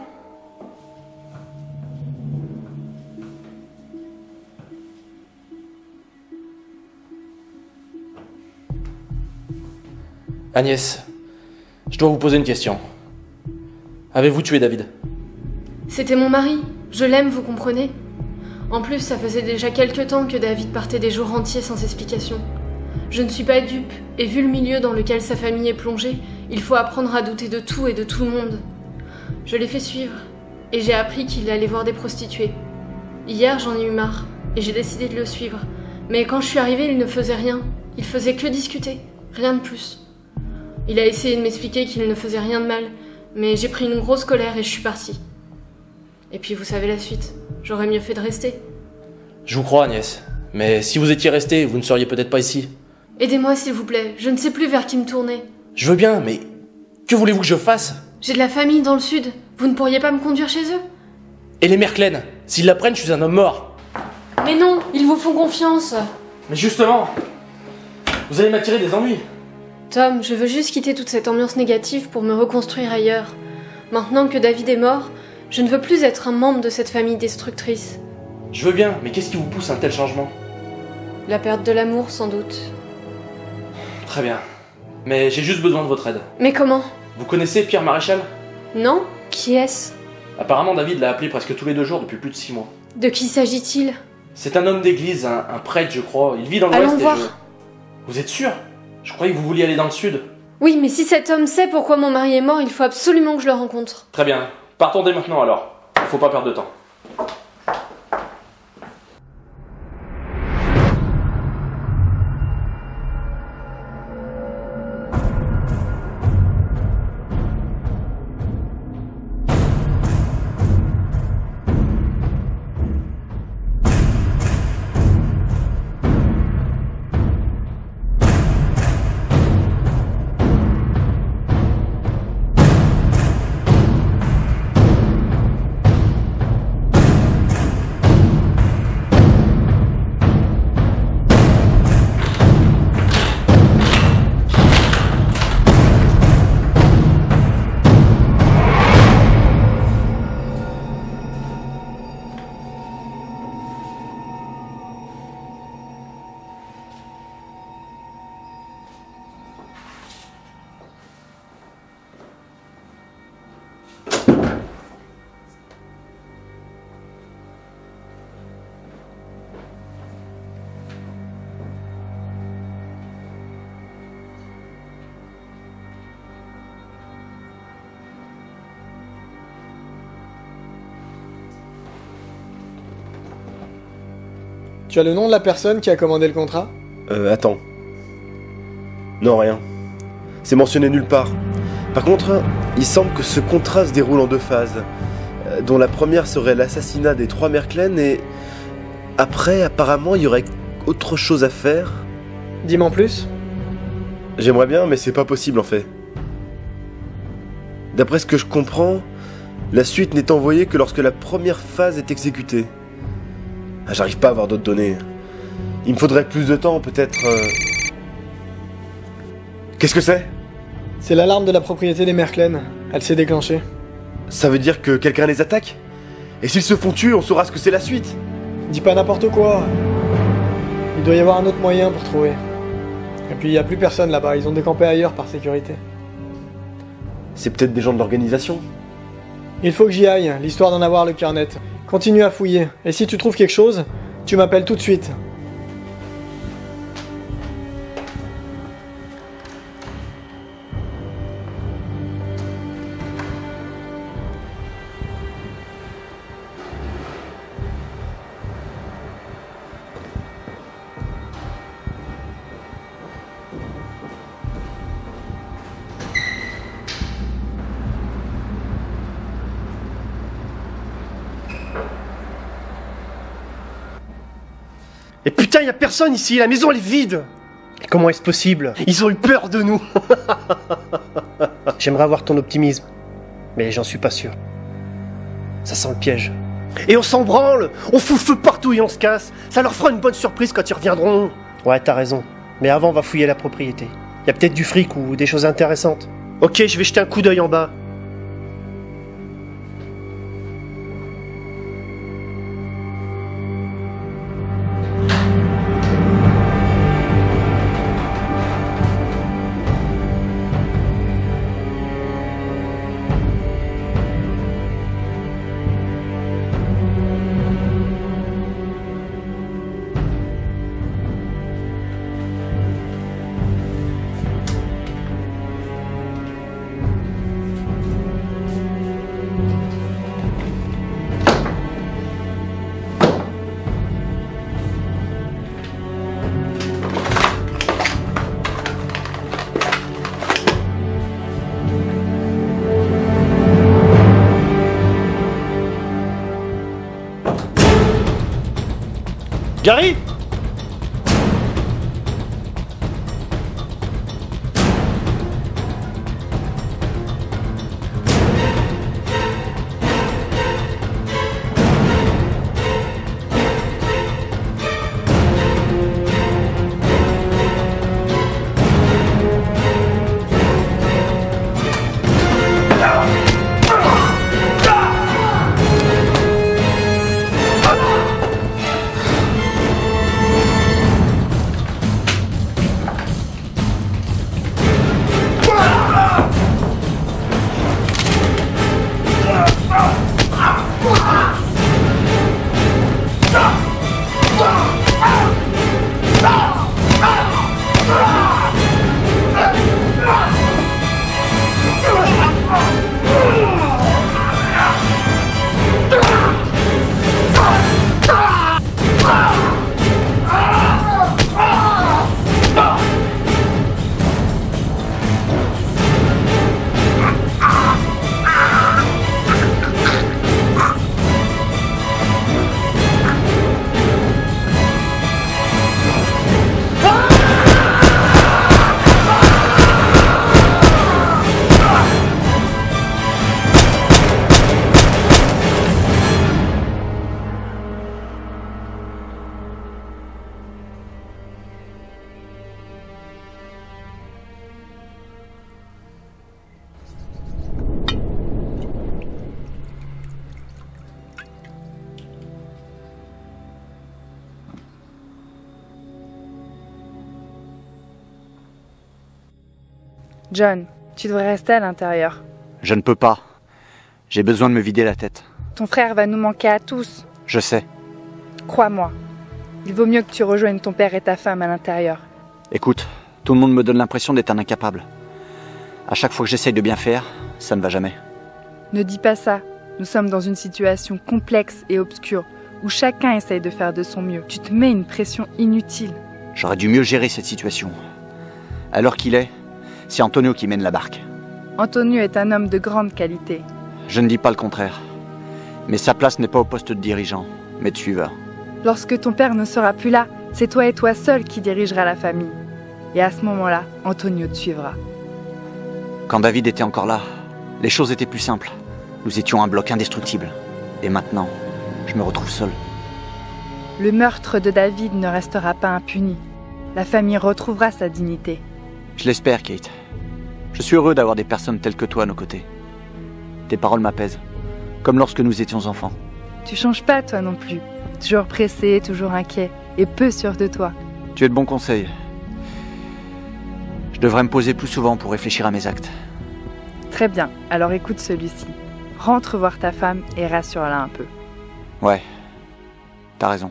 Agnès, je dois vous poser une question. Avez-vous tué David? C'était mon mari. Je l'aime, vous comprenez? En plus, ça faisait déjà quelque temps que David partait des jours entiers sans explication. Je ne suis pas dupe, et vu le milieu dans lequel sa famille est plongée, il faut apprendre à douter de tout et de tout le monde. Je l'ai fait suivre, et j'ai appris qu'il allait voir des prostituées. Hier, j'en ai eu marre, et j'ai décidé de le suivre. Mais quand je suis arrivée, il ne faisait rien. Il faisait que discuter, rien de plus. Il a essayé de m'expliquer qu'il ne faisait rien de mal, mais j'ai pris une grosse colère et je suis partie. Et puis vous savez la suite, j'aurais mieux fait de rester. Je vous crois, Agnès. Mais si vous étiez resté, vous ne seriez peut-être pas ici. Aidez-moi s'il vous plaît, je ne sais plus vers qui me tourner. Je veux bien, mais que voulez-vous que je fasse? J'ai de la famille dans le sud, vous ne pourriez pas me conduire chez eux? Et les Merklen? S'ils l'apprennent, je suis un homme mort. Mais non, ils vous font confiance. Mais justement, vous allez m'attirer des ennuis. Tom, je veux juste quitter toute cette ambiance négative pour me reconstruire ailleurs. Maintenant que David est mort, Je ne veux plus être un membre de cette famille destructrice. Je veux bien, mais qu'est-ce qui vous pousse à un tel changement? La perte de l'amour, sans doute. Très bien. Mais j'ai juste besoin de votre aide. Mais comment? Vous connaissez Pierre Maréchal? Non? Qui est-ce? Apparemment, David l'a appelé presque tous les 2 jours depuis plus de 6 mois. De qui s'agit-il? C'est un homme d'église, un prêtre, je crois. Il vit dans l'Ouest. Allons voir. Vous êtes sûr? Je croyais que vous vouliez aller dans le Sud. Oui, mais si cet homme sait pourquoi mon mari est mort, il faut absolument que je le rencontre. Très bien. Partons dès maintenant alors. Faut pas perdre de temps. Tu as le nom de la personne qui a commandé le contrat? Attends. Non, rien. C'est mentionné nulle part. Par contre, il semble que ce contrat se déroule en 2 phases, dont la première serait l'assassinat des 3 Merklen et... Après, apparemment, il y aurait autre chose à faire. Dis-moi en plus. J'aimerais bien, mais c'est pas possible en fait. D'après ce que je comprends, la suite n'est envoyée que lorsque la première phase est exécutée. Ah, j'arrive pas à avoir d'autres données. Il me faudrait plus de temps, peut-être... Qu'est-ce que c'est? C'est l'alarme de la propriété des Merklen. Elle s'est déclenchée. Ça veut dire que quelqu'un les attaque? Et s'ils se font tuer, on saura ce que c'est la suite. Dis pas n'importe quoi. Il doit y avoir un autre moyen pour trouver. Et puis il y a plus personne là-bas, ils ont décampé ailleurs par sécurité. C'est peut-être des gens de l'organisation. Il faut que j'y aille, l'histoire d'en avoir le cœur net. Continue à fouiller, et si tu trouves quelque chose, tu m'appelles tout de suite. Et putain, y a personne ici, la maison elle est vide. Et comment est-ce possible? Ils ont eu peur de nous. J'aimerais avoir ton optimisme, mais j'en suis pas sûr. Ça sent le piège. Et on s'en branle, on fout le feu partout et on se casse. Ça leur fera une bonne surprise quand ils reviendront. Ouais, t'as raison. Mais avant, on va fouiller la propriété. Y a peut-être du fric ou des choses intéressantes. Ok, je vais jeter un coup d'œil en bas. Gary! John, tu devrais rester à l'intérieur. Je ne peux pas. J'ai besoin de me vider la tête. Ton frère va nous manquer à tous. Je sais. Crois-moi, il vaut mieux que tu rejoignes ton père et ta femme à l'intérieur. Écoute, tout le monde me donne l'impression d'être un incapable. À chaque fois que j'essaye de bien faire, ça ne va jamais. Ne dis pas ça. Nous sommes dans une situation complexe et obscure, où chacun essaye de faire de son mieux. Tu te mets une pression inutile. J'aurais dû mieux gérer cette situation. À l'heure qu'il est, c'est Antonio qui mène la barque. Antonio est un homme de grande qualité. Je ne dis pas le contraire. Mais sa place n'est pas au poste de dirigeant, mais de suiveur. Lorsque ton père ne sera plus là, c'est toi et toi seul qui dirigeras la famille. Et à ce moment-là, Antonio te suivra. Quand David était encore là, les choses étaient plus simples. Nous étions un bloc indestructible. Et maintenant, je me retrouve seul. Le meurtre de David ne restera pas impuni. La famille retrouvera sa dignité. Je l'espère, Kate. Je suis heureux d'avoir des personnes telles que toi à nos côtés. Tes paroles m'apaisent, comme lorsque nous étions enfants. Tu changes pas, toi non plus. Toujours pressé, toujours inquiet, et peu sûr de toi. Tu es de bons conseils. Je devrais me poser plus souvent pour réfléchir à mes actes. Très bien, alors écoute celui-ci. Rentre voir ta femme et rassure-la un peu. Ouais, t'as raison.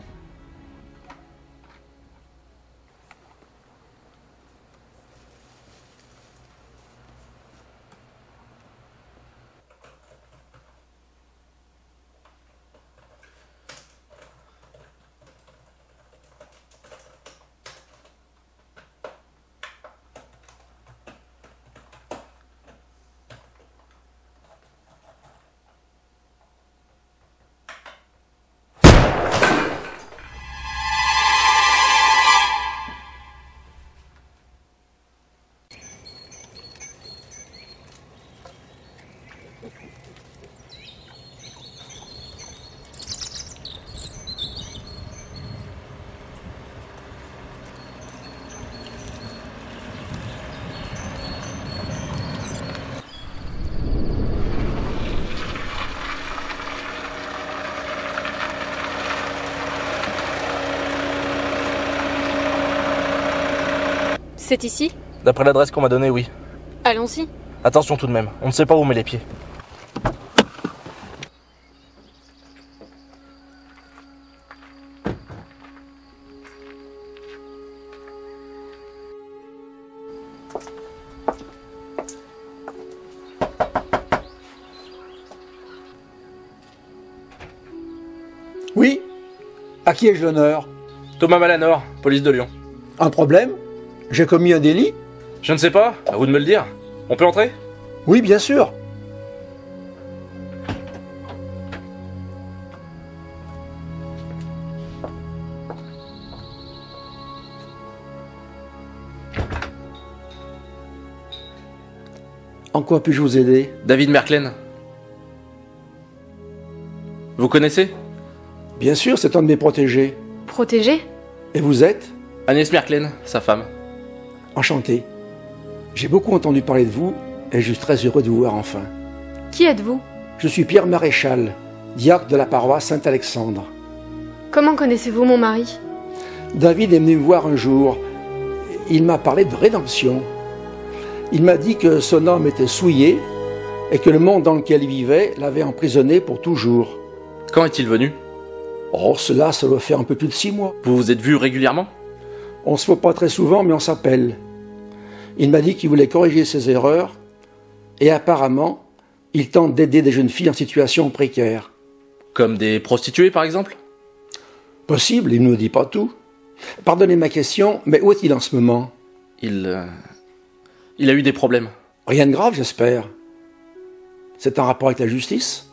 C'est ici? D'après l'adresse qu'on m'a donnée, oui. Allons-y. Attention tout de même, on ne sait pas où on met les pieds. Oui? À qui ai-je l'honneur? Thomas Malanor, police de Lyon. Un problème? J'ai commis un délit? Je ne sais pas, à vous de me le dire. On peut entrer? Oui, bien sûr. En quoi puis-je vous aider? David Merklen. Vous connaissez? Bien sûr, c'est un de mes protégés. Protégé? Et vous êtes? Agnès Merklen, sa femme. Enchanté. J'ai beaucoup entendu parler de vous et je suis très heureux de vous voir enfin. Qui êtes-vous? Je suis Pierre Maréchal, diacre de la paroisse Saint-Alexandre. Comment connaissez-vous mon mari? David est venu me voir un jour. Il m'a parlé de rédemption. Il m'a dit que son homme était souillé et que le monde dans lequel il vivait l'avait emprisonné pour toujours. Quand est-il venu? Oh, ça doit faire un peu plus de 6 mois. Vous vous êtes vus régulièrement? On se voit pas très souvent, mais on s'appelle. Il m'a dit qu'il voulait corriger ses erreurs et apparemment, il tente d'aider des jeunes filles en situation précaire. Comme des prostituées, par exemple? Possible, il ne nous dit pas tout. Pardonnez ma question, mais où est-il en ce moment? Il a eu des problèmes. Rien de grave, j'espère. C'est en rapport avec la justice?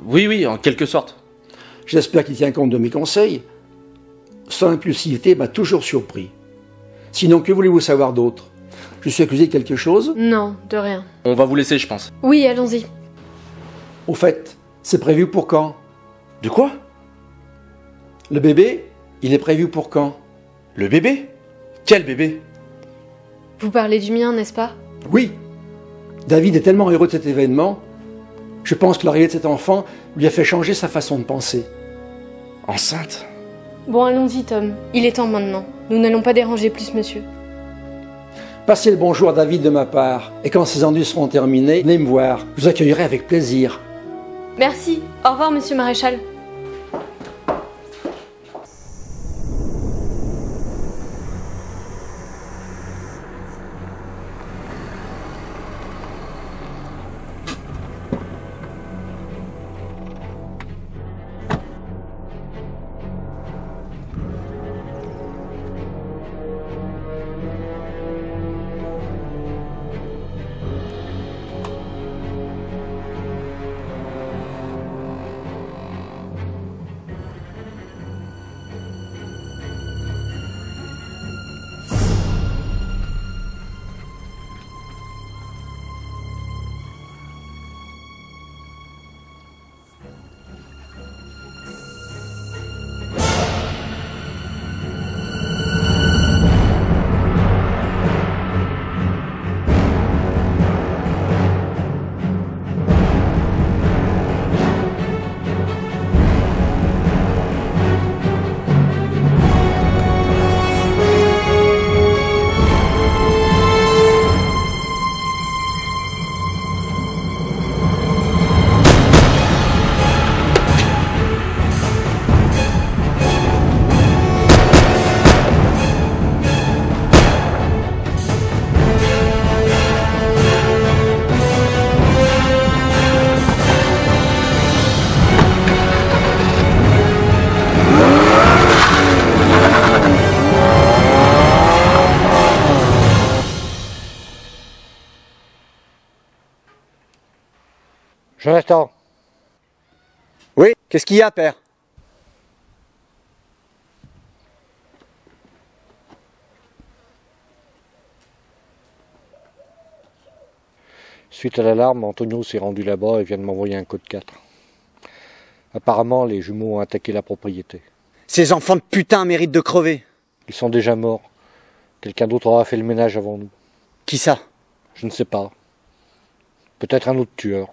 Oui, en quelque sorte. J'espère qu'il tient compte de mes conseils. Son impulsivité m'a toujours surpris. Sinon, que voulez-vous savoir d'autre? Je suis accusé de quelque chose? Non, de rien. On va vous laisser, je pense. Oui, allons-y. Au fait, c'est prévu pour quand? De quoi? Le bébé, il est prévu pour quand? Le bébé? Quel bébé? Vous parlez du mien, n'est-ce pas? Oui. David est tellement heureux de cet événement. Je pense que l'arrivée de cet enfant lui a fait changer sa façon de penser. Enceinte? Bon, allons-y, Tom. Il est temps maintenant. Nous n'allons pas déranger plus monsieur. Passez le bonjour à David de ma part. Et quand ces ennuis seront terminés, venez me voir. Je vous accueillerai avec plaisir. Merci. Au revoir, monsieur Maréchal. Jonathan. Oui, qu'est-ce qu'il y a, père? Suite à l'alarme, Antonio s'est rendu là-bas et vient de m'envoyer un code 4. Apparemment, les jumeaux ont attaqué la propriété. Ces enfants de putain méritent de crever. Ils sont déjà morts. Quelqu'un d'autre aura fait le ménage avant nous. Qui ça? Je ne sais pas. Peut-être un autre tueur.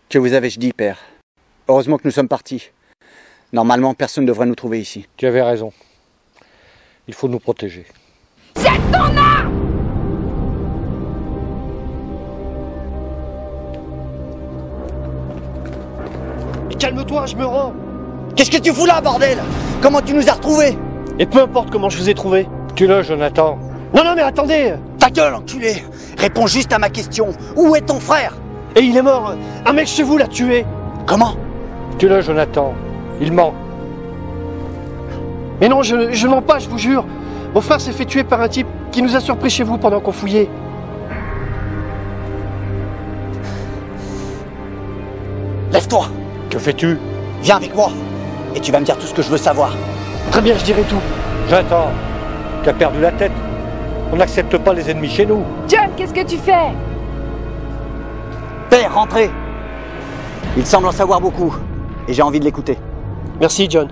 Que vous avais-je dit, père? Heureusement que nous sommes partis. Normalement, personne ne devrait nous trouver ici. Tu avais raison. Il faut nous protéger. Jette ton arme! Calme-toi, je me rends. Qu'est-ce que tu fous là, bordel? Comment tu nous as retrouvés? Et peu importe comment je vous ai trouvé. Tue-le, Jonathan. Non, mais attendez. Ta gueule, enculé. Réponds juste à ma question. Où est ton frère? Et il est mort. Un mec chez vous l'a tué. Comment? Tue-le, Jonathan. Il ment. Mais non, je ne mens pas, je vous jure. Mon frère s'est fait tuer par un type qui nous a surpris chez vous pendant qu'on fouillait. Lève-toi. Que fais-tu? Viens avec moi. Et tu vas me dire tout ce que je veux savoir. Très bien, je dirai tout. J'attends. Tu as perdu la tête. On n'accepte pas les ennemis chez nous. John, qu'est-ce que tu fais? Père, rentrez. Il semble en savoir beaucoup. Et j'ai envie de l'écouter. Merci, John.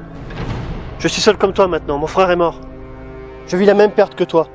Je suis seul comme toi maintenant. Mon frère est mort. Je vis la même perte que toi.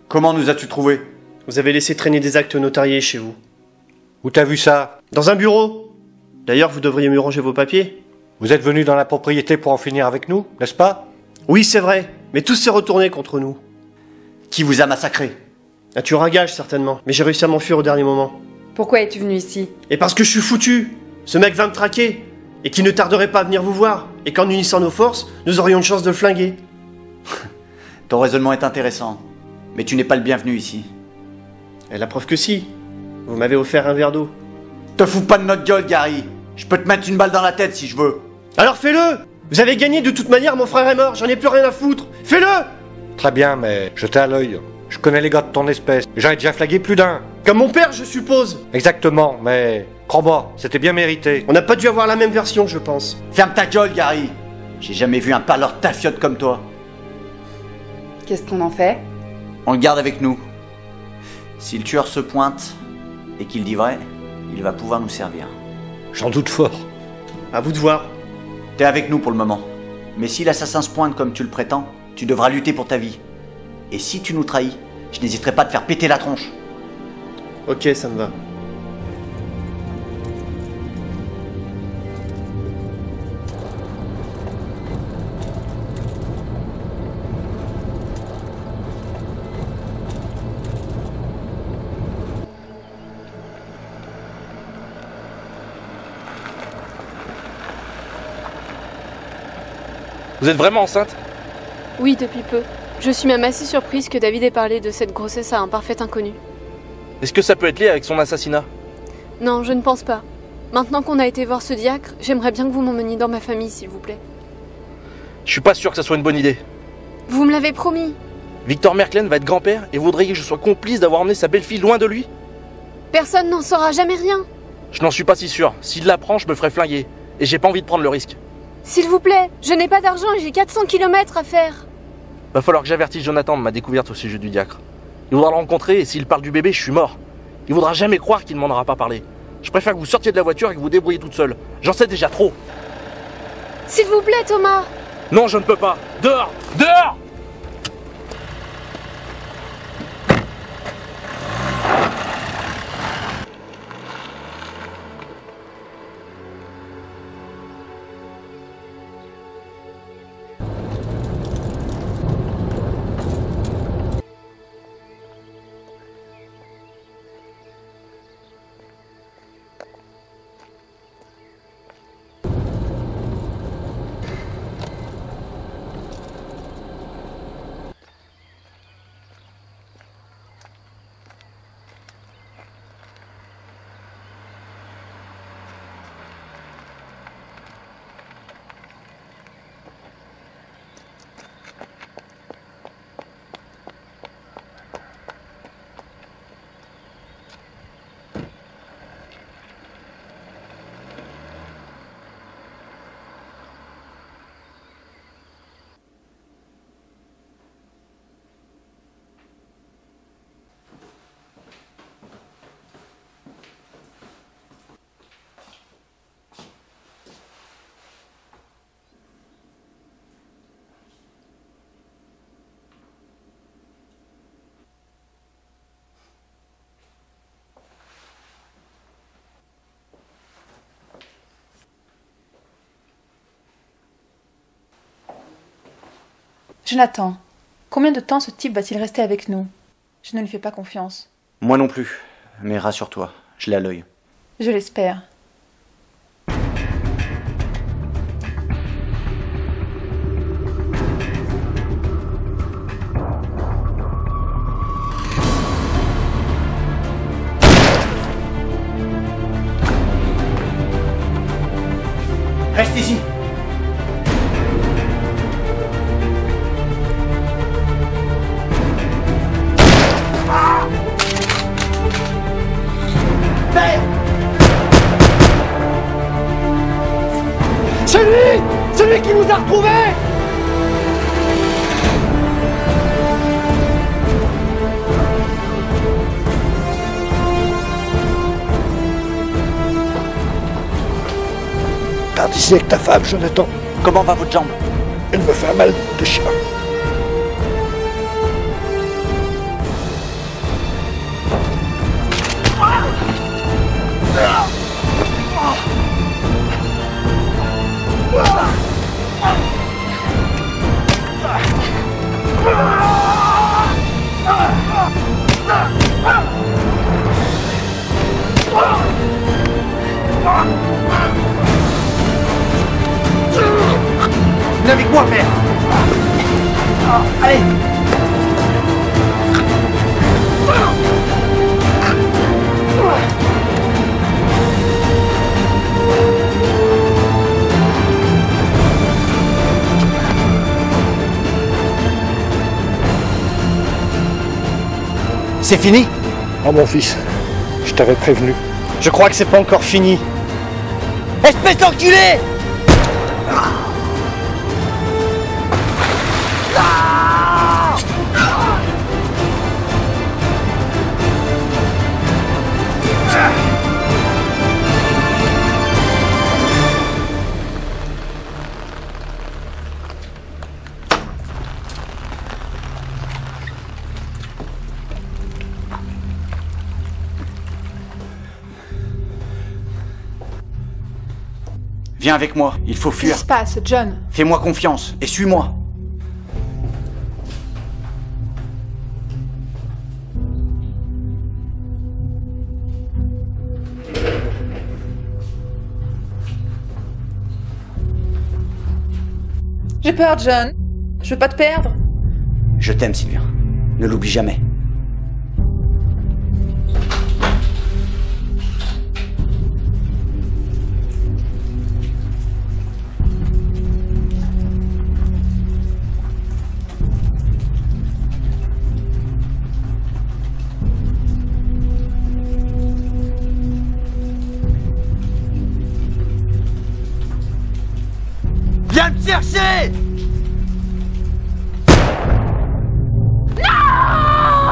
Comment nous as-tu trouvés? Vous avez laissé traîner des actes notariés chez vous. Où t'as vu ça? Dans un bureau. D'ailleurs, vous devriez mieux ranger vos papiers. Vous êtes venu dans la propriété pour en finir avec nous, n'est-ce pas? Oui, c'est vrai, mais tout s'est retourné contre nous. Qui vous a massacré? Un tueur à gages, certainement, mais j'ai réussi à m'enfuir au dernier moment. Pourquoi es-tu venu ici? Et parce que je suis foutu. Ce mec va me traquer, et qui ne tarderait pas à venir vous voir, et qu'en unissant nos forces, nous aurions une chance de le flinguer. Ton raisonnement est intéressant, mais tu n'es pas le bienvenu ici. Et la preuve que si. Vous m'avez offert un verre d'eau. Te fous pas de notre gueule, Gary. Je peux te mettre une balle dans la tête si je veux. Alors fais-le! Vous avez gagné de toute manière, mon frère est mort, j'en ai plus rien à foutre. Fais-le! Très bien, mais jetez à l'œil. Je connais les gars de ton espèce. J'en ai déjà flagué plus d'un. Comme mon père, je suppose. Exactement, mais crois-moi, c'était bien mérité. On n'a pas dû avoir la même version, je pense. Ferme ta gueule, Gary. J'ai jamais vu un parleur tafiote comme toi. Qu'est-ce qu'on en fait? On le garde avec nous. Si le tueur se pointe et qu'il dit vrai, il va pouvoir nous servir. J'en doute fort. À vous de voir. T'es avec nous pour le moment. Mais si l'assassin se pointe comme tu le prétends, tu devras lutter pour ta vie. Et si tu nous trahis, je n'hésiterai pas à te faire péter la tronche. Ok, ça me va. Vous êtes vraiment enceinte? Oui, depuis peu. Je suis même assez surprise que David ait parlé de cette grossesse à un parfait inconnu. Est-ce que ça peut être lié avec son assassinat? Non, je ne pense pas. Maintenant qu'on a été voir ce diacre, j'aimerais bien que vous m'emmeniez dans ma famille, s'il vous plaît. Je suis pas sûr que ça soit une bonne idée. Vous me l'avez promis. Victor Merklen va être grand-père et voudrait que je sois complice d'avoir emmené sa belle-fille loin de lui? Personne n'en saura jamais rien. Je n'en suis pas si sûr. S'il l'apprend, je me ferai flinguer. Et j'ai pas envie de prendre le risque. S'il vous plaît, je n'ai pas d'argent et j'ai 400 km à faire. Va falloir que j'avertisse Jonathan de ma découverte au sujet du diacre. Il voudra le rencontrer et s'il parle du bébé, je suis mort. Il voudra jamais croire qu'il ne m'en aura pas parlé. Je préfère que vous sortiez de la voiture et que vous débrouillez toute seule. J'en sais déjà trop. S'il vous plaît, Thomas. Non, je ne peux pas. Dehors! Dehors! Jonathan, combien de temps ce type va-t-il rester avec nous? Je ne lui fais pas confiance. Moi non plus. Mais rassure-toi, je l'ai à l'œil. Je l'espère. Reste ici. C'est lui qui nous a retrouvés! Pars d'ici avec ta femme, Jonathan. Comment va votre jambe? Elle me fait un mal de chien. Viens avec moi, père. Allez. C'est fini? Oh mon fils, je t'avais prévenu. Je crois que c'est pas encore fini. Espèce d'enculé! Viens avec moi, il faut fuir. Qu'est-ce qui se passe, John? Fais-moi confiance et suis-moi. J'ai peur, John. Je veux pas te perdre. Je t'aime, Sylvia. Ne l'oublie jamais. Viens me chercher! Non!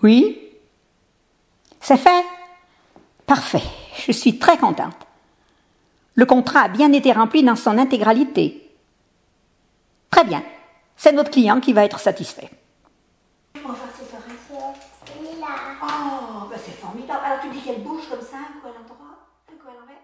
Oui? C'est fait? Parfait, je suis très contente. Le contrat a bien été rempli dans son intégralité. Très bien, c'est notre client qui va être satisfait. On va faire ses oreilles. Oh, bah c'est formidable. Alors tu dis qu'elle bouge comme ça, un coup à l'endroit, un coup à l'envers.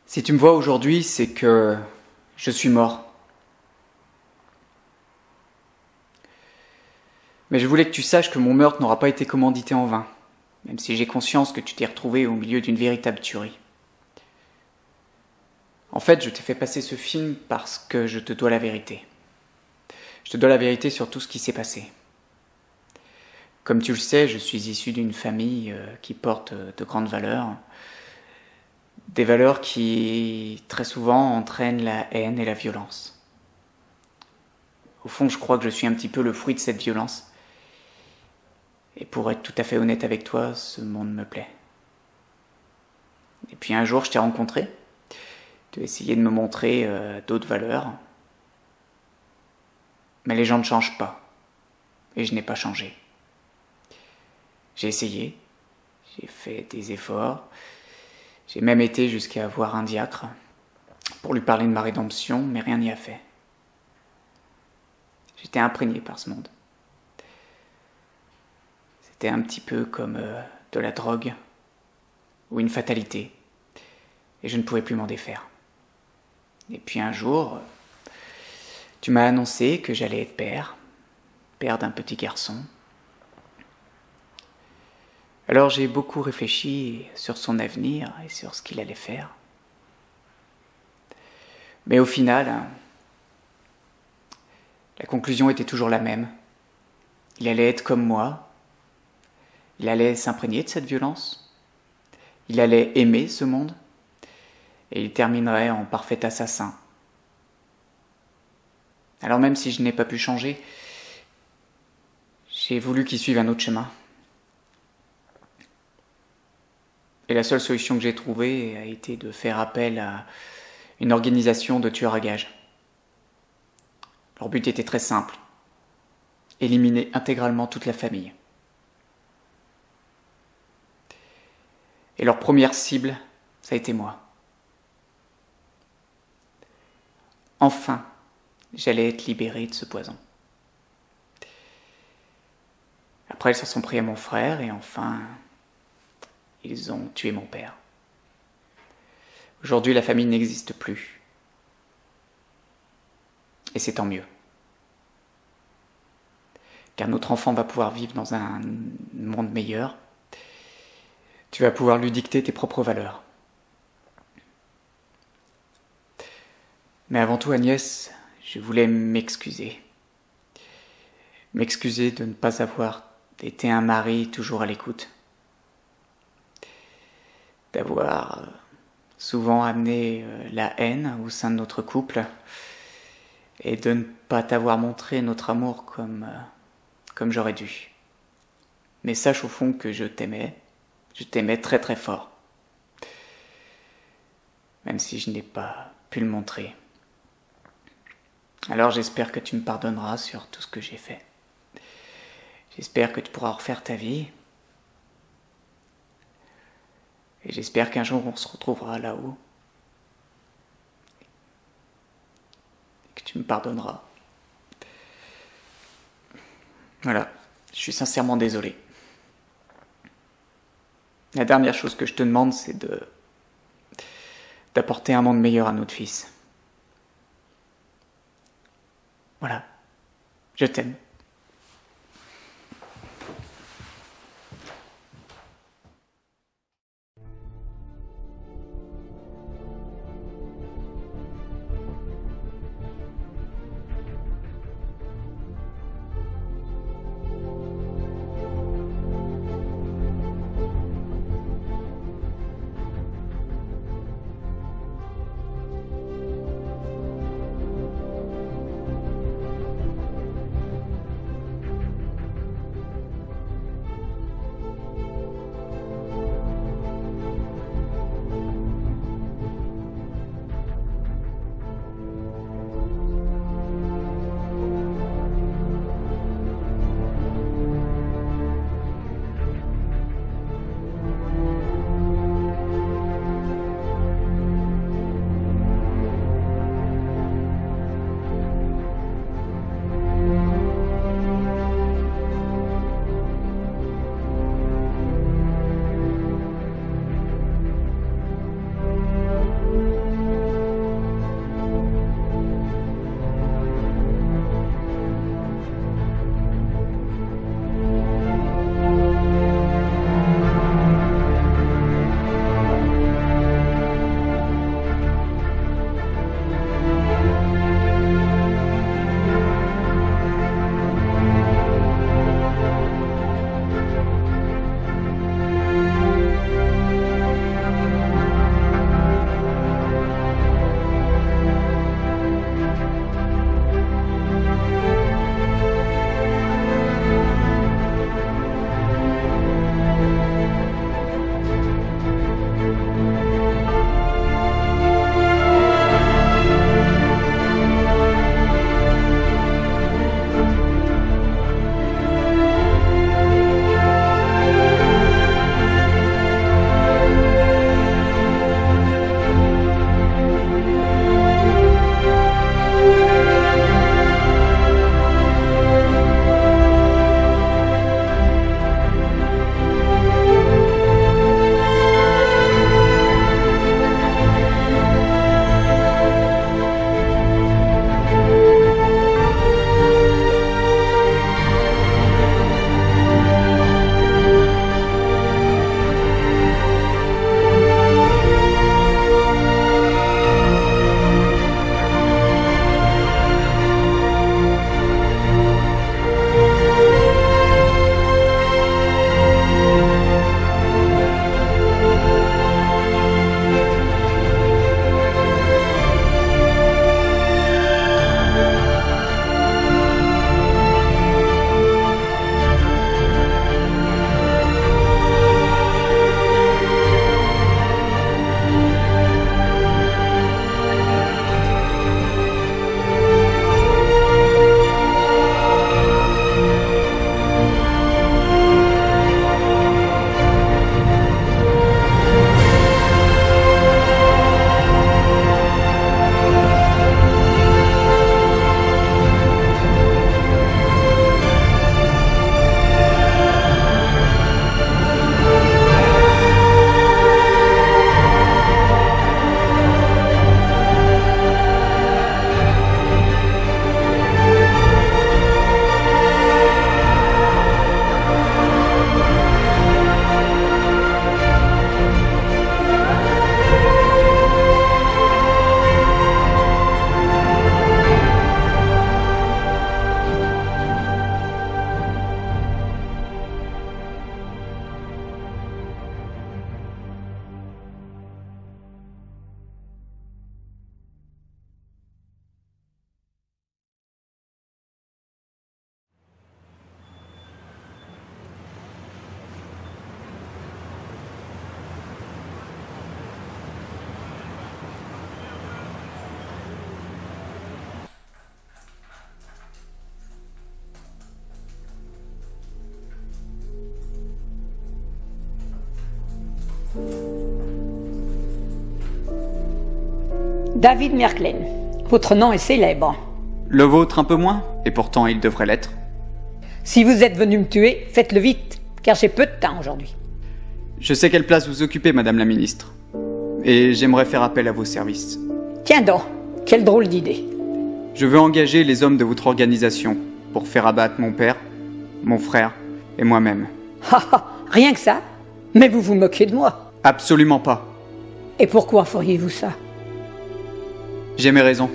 Si tu me vois aujourd'hui, c'est que je suis mort. Mais je voulais que tu saches que mon meurtre n'aura pas été commandité en vain, même si j'ai conscience que tu t'es retrouvé au milieu d'une véritable tuerie. En fait, je t'ai fait passer ce film parce que je te dois la vérité. Je te dois la vérité sur tout ce qui s'est passé. Comme tu le sais, je suis issu d'une famille qui porte de grandes valeurs. Des valeurs qui, très souvent, entraînent la haine et la violence. Au fond, je crois que je suis un petit peu le fruit de cette violence. Et pour être tout à fait honnête avec toi, ce monde me plaît. Et puis un jour, je t'ai rencontré. Tu as essayé de me montrer d'autres valeurs. Mais les gens ne changent pas. Et je n'ai pas changé. J'ai essayé. J'ai fait des efforts. J'ai même été jusqu'à voir un diacre pour lui parler de ma rédemption, mais rien n'y a fait. J'étais imprégné par ce monde. C'était un petit peu comme de la drogue ou une fatalité, et je ne pouvais plus m'en défaire. Et puis un jour, tu m'as annoncé que j'allais être père d'un petit garçon. Alors j'ai beaucoup réfléchi sur son avenir et sur ce qu'il allait faire. Mais au final, la conclusion était toujours la même. Il allait être comme moi. Il allait s'imprégner de cette violence. Il allait aimer ce monde. Et il terminerait en parfait assassin. Alors même si je n'ai pas pu changer, j'ai voulu qu'il suive un autre chemin. Et la seule solution que j'ai trouvée a été de faire appel à une organisation de tueurs à gages. Leur but était très simple. Éliminer intégralement toute la famille. Et leur première cible, ça a été moi. Enfin, j'allais être libéré de ce poison. Après, ils s'en sont pris à mon frère et enfin, ils ont tué mon père. Aujourd'hui, la famille n'existe plus. Et c'est tant mieux. Car notre enfant va pouvoir vivre dans un monde meilleur. Tu vas pouvoir lui dicter tes propres valeurs. Mais avant tout, Agnès, je voulais m'excuser. m'excuser de ne pas avoir été un mari toujours à l'écoute, d'avoir souvent amené la haine au sein de notre couple et de ne pas t'avoir montré notre amour comme j'aurais dû. Mais sache au fond que je t'aimais très très fort, même si je n'ai pas pu le montrer. Alors j'espère que tu me pardonneras sur tout ce que j'ai fait. J'espère que tu pourras refaire ta vie. Et j'espère qu'un jour on se retrouvera là-haut. Et que tu me pardonneras. Voilà, je suis sincèrement désolé. La dernière chose que je te demande, c'est d'apporter un monde meilleur à notre fils. Voilà, je t'aime. David Merklen. Votre nom est célèbre. Le vôtre un peu moins, et pourtant il devrait l'être. Si vous êtes venu me tuer, faites-le vite, car j'ai peu de temps aujourd'hui. Je sais quelle place vous occupez, Madame la Ministre. Et j'aimerais faire appel à vos services. Tiens donc, quelle drôle d'idée. Je veux engager les hommes de votre organisation pour faire abattre mon père, mon frère et moi-même. Rien que ça? Mais vous vous moquez de moi. Absolument pas. Et pourquoi feriez-vous ça? J'ai mes raisons.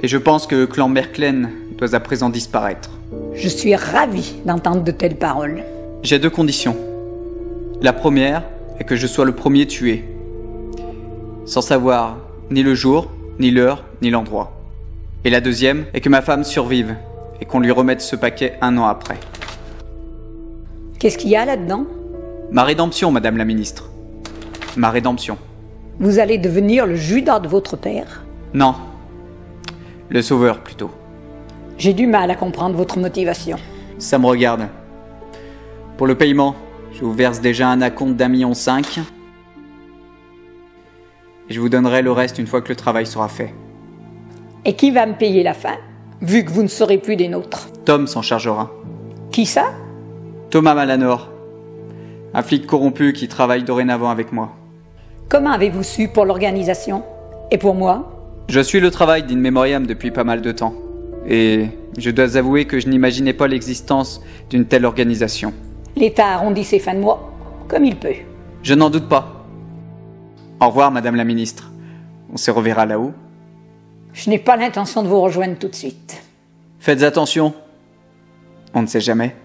Et je pense que le clan Merklen doit à présent disparaître. Je suis ravi d'entendre de telles paroles. J'ai 2 conditions. La première est que je sois le premier tué, sans savoir ni le jour, ni l'heure, ni l'endroit. Et la deuxième est que ma femme survive et qu'on lui remette ce paquet 1 an après. Qu'est-ce qu'il y a là-dedans? Ma rédemption, Madame la Ministre. Ma rédemption. Vous allez devenir le Judas de votre père? Non. Le sauveur, plutôt. J'ai du mal à comprendre votre motivation. Ça me regarde. Pour le paiement, je vous verse déjà un acompte d'1,5 million. Et je vous donnerai le reste une fois que le travail sera fait. Et qui va me payer la fin, vu que vous ne serez plus des nôtres? Tom s'en chargera. Qui ça? Thomas Malanor. Un flic corrompu qui travaille dorénavant avec moi. Comment avez-vous su pour l'organisation? Et pour moi? Je suis le travail d'In Memoriam depuis pas mal de temps. Et je dois avouer que je n'imaginais pas l'existence d'une telle organisation. L'État arrondit ses fins de mois, comme il peut. Je n'en doute pas. Au revoir, Madame la Ministre. On se reverra là-haut. Je n'ai pas l'intention de vous rejoindre tout de suite. Faites attention. On ne sait jamais.